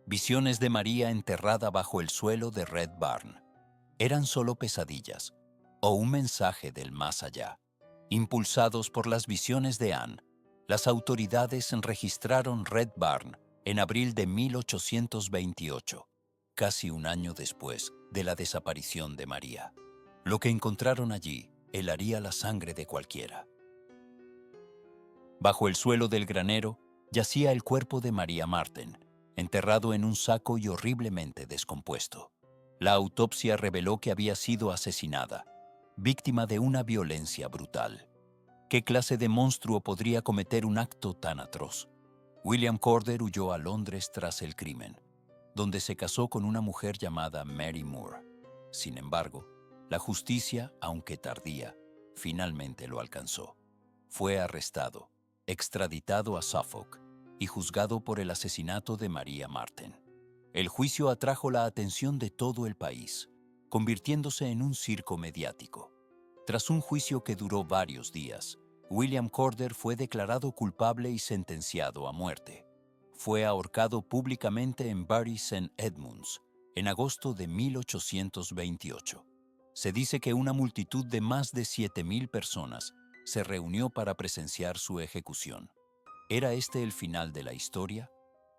visiones de María enterrada bajo el suelo de Red Barn. ¿Eran solo pesadillas o un mensaje del más allá? Impulsados por las visiones de Anne, las autoridades registraron Red Barn en abril de 1828, casi un año después de la desaparición de María. Lo que encontraron allí helaría la sangre de cualquiera. Bajo el suelo del granero yacía el cuerpo de María Marten, enterrado en un saco y horriblemente descompuesto. La autopsia reveló que había sido asesinada, víctima de una violencia brutal. ¿Qué clase de monstruo podría cometer un acto tan atroz? William Corder huyó a Londres tras el crimen, donde se casó con una mujer llamada Mary Moore. Sin embargo, la justicia, aunque tardía, finalmente lo alcanzó. Fue arrestado, extraditado a Suffolk y juzgado por el asesinato de María Marten. El juicio atrajo la atención de todo el país, convirtiéndose en un circo mediático. Tras un juicio que duró varios días, William Corder fue declarado culpable y sentenciado a muerte. Fue ahorcado públicamente en Bury St. Edmunds en agosto de 1828. Se dice que una multitud de más de 7,000 personas se reunió para presenciar su ejecución. ¿Era este el final de la historia?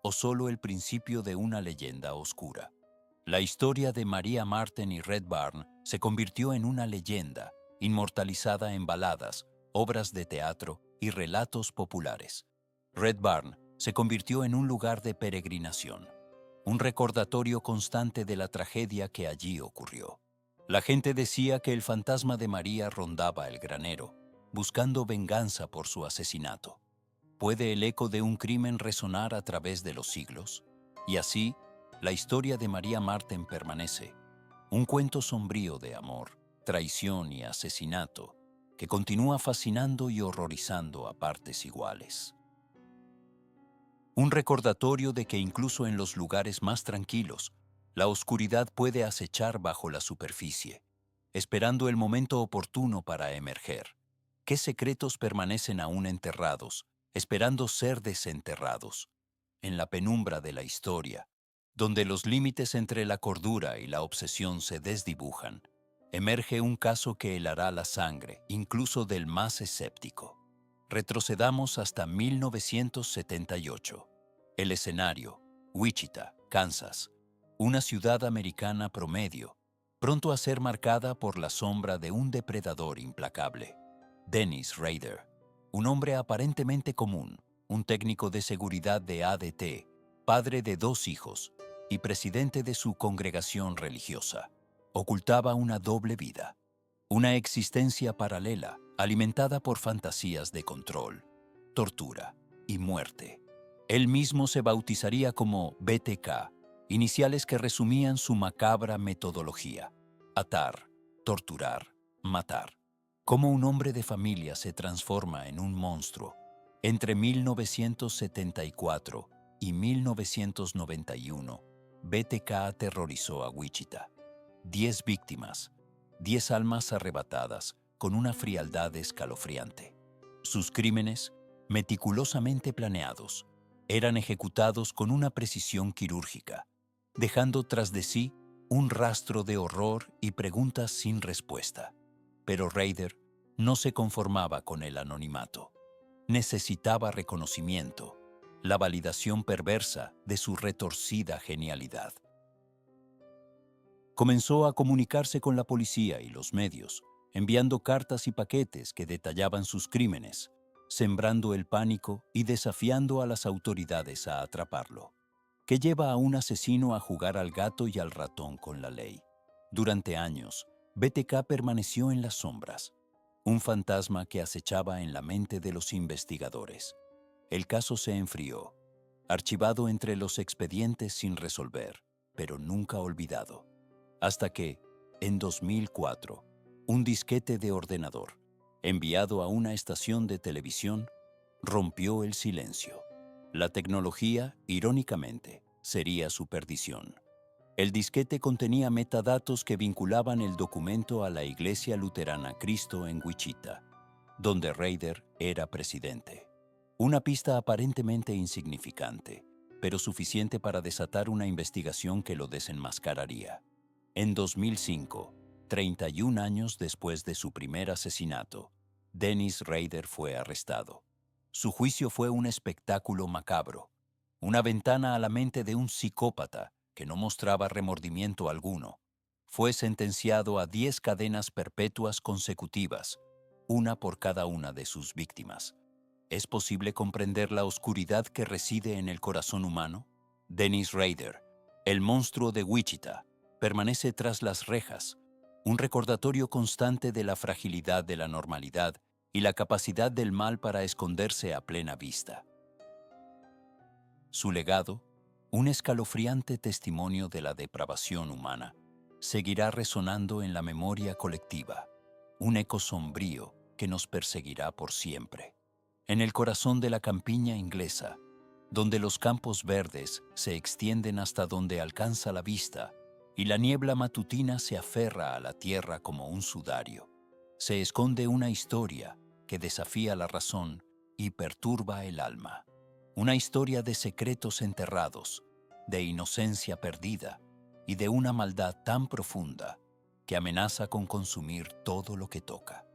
o solo el principio de una leyenda oscura? La historia de Maria Marten y Red Barn se convirtió en una leyenda, inmortalizada en baladas, obras de teatro y relatos populares. Red Barn se convirtió en un lugar de peregrinación, un recordatorio constante de la tragedia que allí ocurrió. La gente decía que el fantasma de María rondaba el granero, buscando venganza por su asesinato. ¿Puede el eco de un crimen resonar a través de los siglos? Y así, la historia de Maria Marten permanece, un cuento sombrío de amor, traición y asesinato, que continúa fascinando y horrorizando a partes iguales. Un recordatorio de que incluso en los lugares más tranquilos, la oscuridad puede acechar bajo la superficie, esperando el momento oportuno para emerger. ¿Qué secretos permanecen aún enterrados, esperando ser desenterrados? En la penumbra de la historia, donde los límites entre la cordura y la obsesión se desdibujan, emerge un caso que helará la sangre, incluso del más escéptico. Retrocedamos hasta 1978. El escenario, Wichita, Kansas, una ciudad americana promedio, pronto a ser marcada por la sombra de un depredador implacable. Dennis Rader, un hombre aparentemente común, un técnico de seguridad de ADT, padre de 2 hijos y presidente de su congregación religiosa, ocultaba una doble vida, una existencia paralela alimentada por fantasías de control, tortura y muerte. Él mismo se bautizaría como BTK, iniciales que resumían su macabra metodología: atar, torturar, matar. Cómo un hombre de familia se transforma en un monstruo. Entre 1974 y 1991, BTK aterrorizó a Wichita. 10 víctimas, 10 almas arrebatadas con una frialdad escalofriante. Sus crímenes, meticulosamente planeados, eran ejecutados con una precisión quirúrgica, dejando tras de sí un rastro de horror y preguntas sin respuesta. Pero Rader no se conformaba con el anonimato. Necesitaba reconocimiento, la validación perversa de su retorcida genialidad. Comenzó a comunicarse con la policía y los medios, enviando cartas y paquetes que detallaban sus crímenes, sembrando el pánico y desafiando a las autoridades a atraparlo. ¿Qué lleva a un asesino a jugar al gato y al ratón con la ley? Durante años, BTK permaneció en las sombras, un fantasma que acechaba en la mente de los investigadores. El caso se enfrió, archivado entre los expedientes sin resolver, pero nunca olvidado. Hasta que, en 2004, un disquete de ordenador, enviado a una estación de televisión, rompió el silencio. La tecnología, irónicamente, sería su perdición. El disquete contenía metadatos que vinculaban el documento a la Iglesia Luterana Cristo en Wichita, donde Rader era presidente. Una pista aparentemente insignificante, pero suficiente para desatar una investigación que lo desenmascararía. En 2005, 31 años después de su primer asesinato, Dennis Rader fue arrestado. Su juicio fue un espectáculo macabro, una ventana a la mente de un psicópata que no mostraba remordimiento alguno. Fue sentenciado a 10 cadenas perpetuas consecutivas, una por cada una de sus víctimas. ¿Es posible comprender la oscuridad que reside en el corazón humano? Dennis Rader, el monstruo de Wichita, permanece tras las rejas, un recordatorio constante de la fragilidad de la normalidad y la capacidad del mal para esconderse a plena vista. Su legado, un escalofriante testimonio de la depravación humana, seguirá resonando en la memoria colectiva, un eco sombrío que nos perseguirá por siempre. En el corazón de la campiña inglesa, donde los campos verdes se extienden hasta donde alcanza la vista y la niebla matutina se aferra a la tierra como un sudario, se esconde una historia que desafía la razón y perturba el alma. Una historia de secretos enterrados, de inocencia perdida y de una maldad tan profunda que amenaza con consumir todo lo que toca.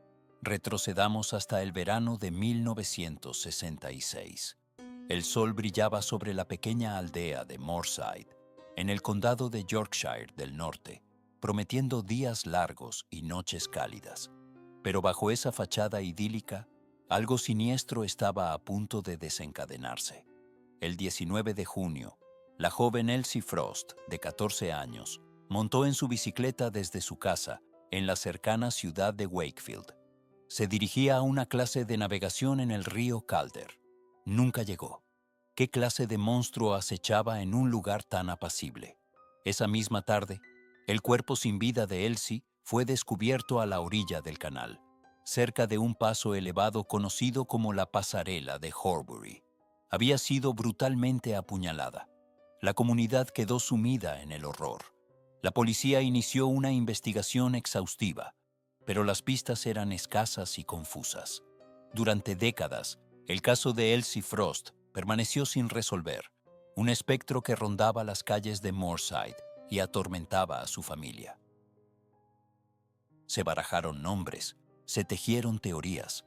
Retrocedamos hasta el verano de 1966. El sol brillaba sobre la pequeña aldea de Moorside, en el condado de Yorkshire del norte, prometiendo días largos y noches cálidas. Pero bajo esa fachada idílica, algo siniestro estaba a punto de desencadenarse. El 19 de junio, la joven Elsie Frost, de 14 años, montó en su bicicleta desde su casa, en la cercana ciudad de Wakefield. Se dirigía a una clase de navegación en el río Calder. Nunca llegó. ¿Qué clase de monstruo acechaba en un lugar tan apacible? Esa misma tarde, el cuerpo sin vida de Elsie fue descubierto a la orilla del canal, cerca de un paso elevado conocido como la Pasarela de Horbury. Había sido brutalmente apuñalada. La comunidad quedó sumida en el horror. La policía inició una investigación exhaustiva, pero las pistas eran escasas y confusas. Durante décadas, el caso de Elsie Frost permaneció sin resolver, un espectro que rondaba las calles de Moorside y atormentaba a su familia. Se barajaron nombres, se tejieron teorías,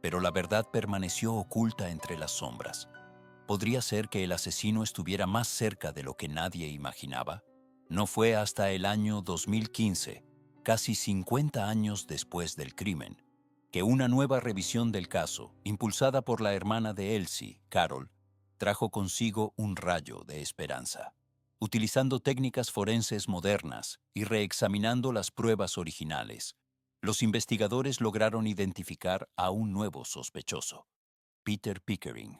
pero la verdad permaneció oculta entre las sombras. ¿Podría ser que el asesino estuviera más cerca de lo que nadie imaginaba? No fue hasta el año 2015, casi 50 años después del crimen, que una nueva revisión del caso, impulsada por la hermana de Elsie, Carol, trajo consigo un rayo de esperanza. Utilizando técnicas forenses modernas y reexaminando las pruebas originales, los investigadores lograron identificar a un nuevo sospechoso, Peter Pickering,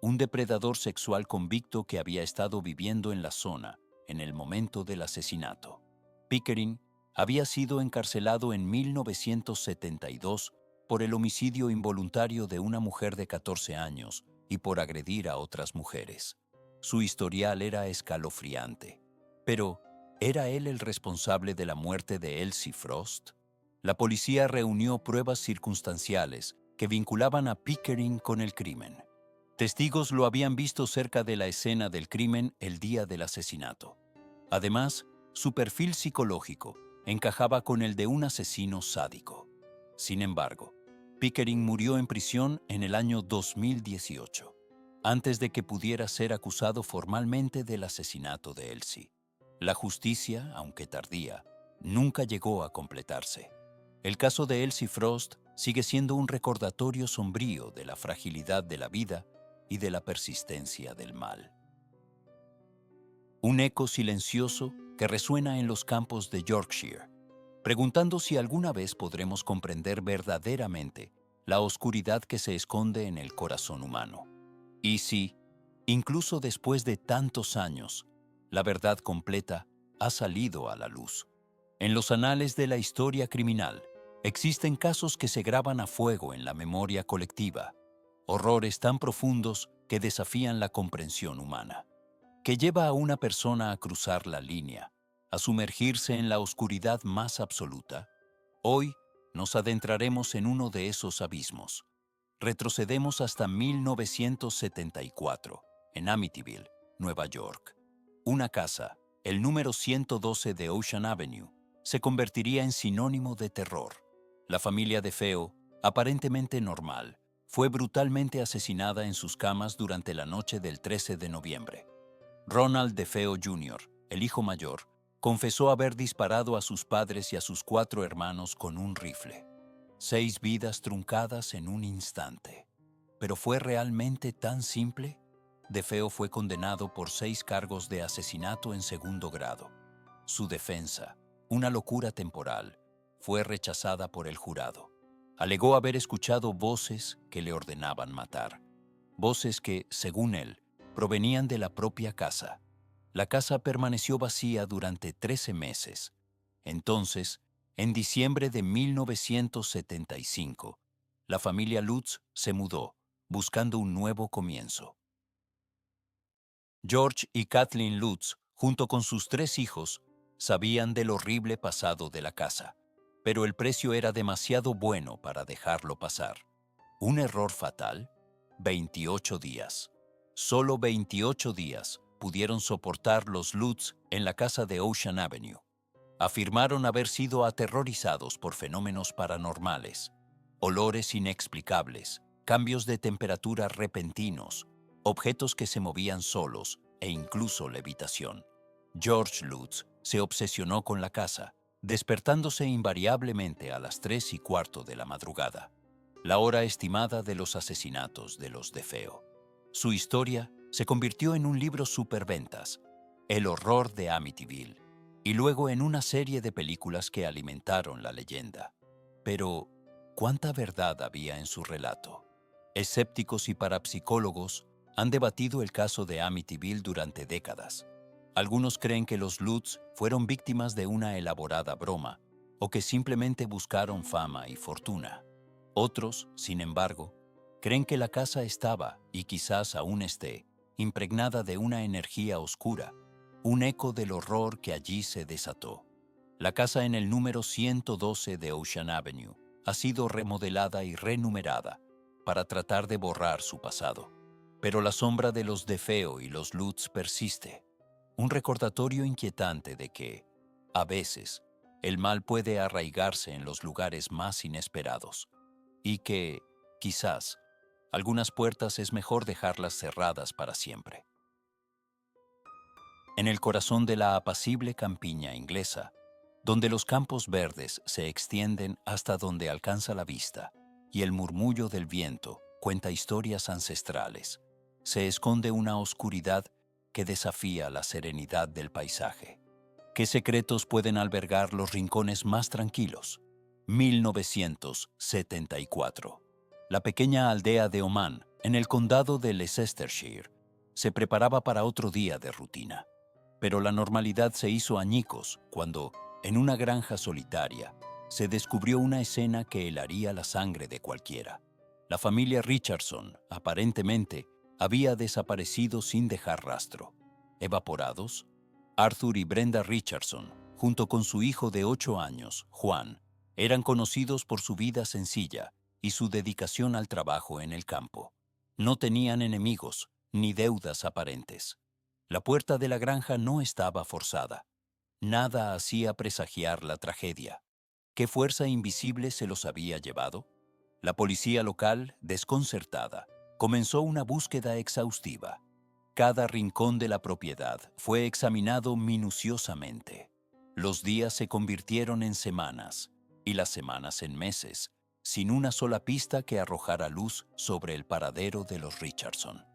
un depredador sexual convicto que había estado viviendo en la zona en el momento del asesinato. Pickering había sido encarcelado en 1972 por el homicidio involuntario de una mujer de 14 años y por agredir a otras mujeres. Su historial era escalofriante. Pero, ¿era él el responsable de la muerte de Elsie Frost? La policía reunió pruebas circunstanciales que vinculaban a Pickering con el crimen. Testigos lo habían visto cerca de la escena del crimen el día del asesinato. Además, su perfil psicológico encajaba con el de un asesino sádico. Sin embargo, Pickering murió en prisión en el año 2018, antes de que pudiera ser acusado formalmente del asesinato de Elsie. La justicia, aunque tardía, nunca llegó a completarse. El caso de Elsie Frost sigue siendo un recordatorio sombrío de la fragilidad de la vida y de la persistencia del mal. Un eco silencioso que resuena en los campos de Yorkshire, preguntando si alguna vez podremos comprender verdaderamente la oscuridad que se esconde en el corazón humano. Y si, incluso después de tantos años, la verdad completa ha salido a la luz. En los anales de la historia criminal, existen casos que se graban a fuego en la memoria colectiva, horrores tan profundos que desafían la comprensión humana, que lleva a una persona a cruzar la línea, a sumergirse en la oscuridad más absoluta. Hoy nos adentraremos en uno de esos abismos. Retrocedemos hasta 1974, en Amityville, Nueva York. Una casa, el número 112 de Ocean Avenue, se convertiría en sinónimo de terror. La familia DeFeo, aparentemente normal, fue brutalmente asesinada en sus camas durante la noche del 13 de noviembre. Ronald DeFeo Jr., el hijo mayor, confesó haber disparado a sus padres y a sus 4 hermanos con un rifle. 6 vidas truncadas en un instante. ¿Pero fue realmente tan simple? DeFeo fue condenado por 6 cargos de asesinato en segundo grado. Su defensa, una locura temporal, fue rechazada por el jurado. Alegó haber escuchado voces que le ordenaban matar. Voces que, según él, provenían de la propia casa. La casa permaneció vacía durante 13 meses. Entonces, en diciembre de 1975, la familia Lutz se mudó, buscando un nuevo comienzo. George y Kathleen Lutz, junto con sus 3 hijos, sabían del horrible pasado de la casa, pero el precio era demasiado bueno para dejarlo pasar. ¿Un error fatal? 28 días. Solo 28 días pudieron soportar los Lutz en la casa de Ocean Avenue. Afirmaron haber sido aterrorizados por fenómenos paranormales, olores inexplicables, cambios de temperatura repentinos, objetos que se movían solos e incluso levitación. George Lutz se obsesionó con la casa, despertándose invariablemente a las 3:15 de la madrugada, la hora estimada de los asesinatos de los DeFeo. Su historia se convirtió en un libro superventas, El horror de Amityville, y luego en una serie de películas que alimentaron la leyenda. Pero, ¿cuánta verdad había en su relato? Escépticos y parapsicólogos han debatido el caso de Amityville durante décadas. Algunos creen que los Lutz fueron víctimas de una elaborada broma o que simplemente buscaron fama y fortuna. Otros, sin embargo, creen que la casa estaba, y quizás aún esté, impregnada de una energía oscura, un eco del horror que allí se desató. La casa en el número 112 de Ocean Avenue ha sido remodelada y renumerada para tratar de borrar su pasado. Pero la sombra de los DeFeo y los Lutz persiste, un recordatorio inquietante de que, a veces, el mal puede arraigarse en los lugares más inesperados y que, quizás, algunas puertas es mejor dejarlas cerradas para siempre. En el corazón de la apacible campiña inglesa, donde los campos verdes se extienden hasta donde alcanza la vista y el murmullo del viento cuenta historias ancestrales, se esconde una oscuridad que desafía la serenidad del paisaje. ¿Qué secretos pueden albergar los rincones más tranquilos? 1974. La pequeña aldea de Oman, en el condado de Leicestershire, se preparaba para otro día de rutina. Pero la normalidad se hizo añicos cuando, en una granja solitaria, se descubrió una escena que helaría la sangre de cualquiera. La familia Richardson, aparentemente, había desaparecido sin dejar rastro. Evaporados, Arthur y Brenda Richardson, junto con su hijo de 8 años, Juan, eran conocidos por su vida sencilla y su dedicación al trabajo en el campo. No tenían enemigos ni deudas aparentes. La puerta de la granja no estaba forzada. Nada hacía presagiar la tragedia. ¿Qué fuerza invisible se los había llevado? La policía local, desconcertada, comenzó una búsqueda exhaustiva. Cada rincón de la propiedad fue examinado minuciosamente. Los días se convirtieron en semanas y las semanas en meses, sin una sola pista que arrojara luz sobre el paradero de los Richardson.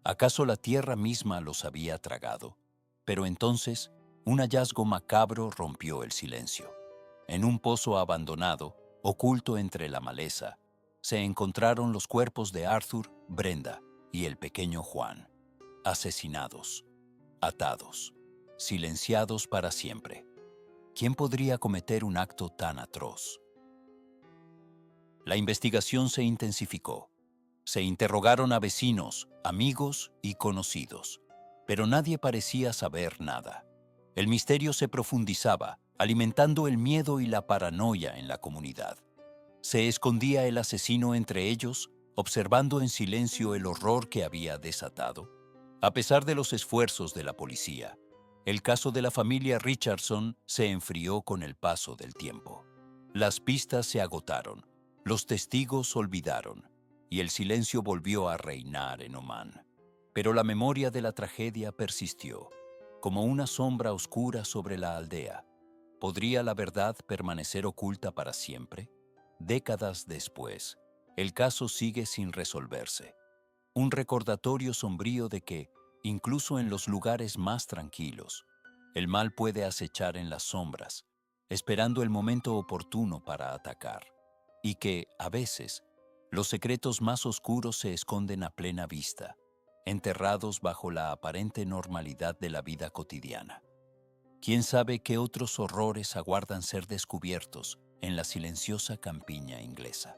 ¿Acaso la tierra misma los había tragado? Pero entonces, un hallazgo macabro rompió el silencio. En un pozo abandonado, oculto entre la maleza, se encontraron los cuerpos de Arthur, Brenda y el pequeño Juan. Asesinados, atados, silenciados para siempre. ¿Quién podría cometer un acto tan atroz? La investigación se intensificó. Se interrogaron a vecinos, amigos y conocidos, pero nadie parecía saber nada. El misterio se profundizaba, alimentando el miedo y la paranoia en la comunidad. ¿Se escondía el asesino entre ellos, observando en silencio el horror que había desatado? A pesar de los esfuerzos de la policía, el caso de la familia Richardson se enfrió con el paso del tiempo. Las pistas se agotaron, los testigos olvidaron, y el silencio volvió a reinar en Oman. Pero la memoria de la tragedia persistió, como una sombra oscura sobre la aldea. ¿Podría la verdad permanecer oculta para siempre? Décadas después, el caso sigue sin resolverse. Un recordatorio sombrío de que, incluso en los lugares más tranquilos, el mal puede acechar en las sombras, esperando el momento oportuno para atacar, y que, a veces, los secretos más oscuros se esconden a plena vista, enterrados bajo la aparente normalidad de la vida cotidiana. ¿Quién sabe qué otros horrores aguardan ser descubiertos en la silenciosa campiña inglesa?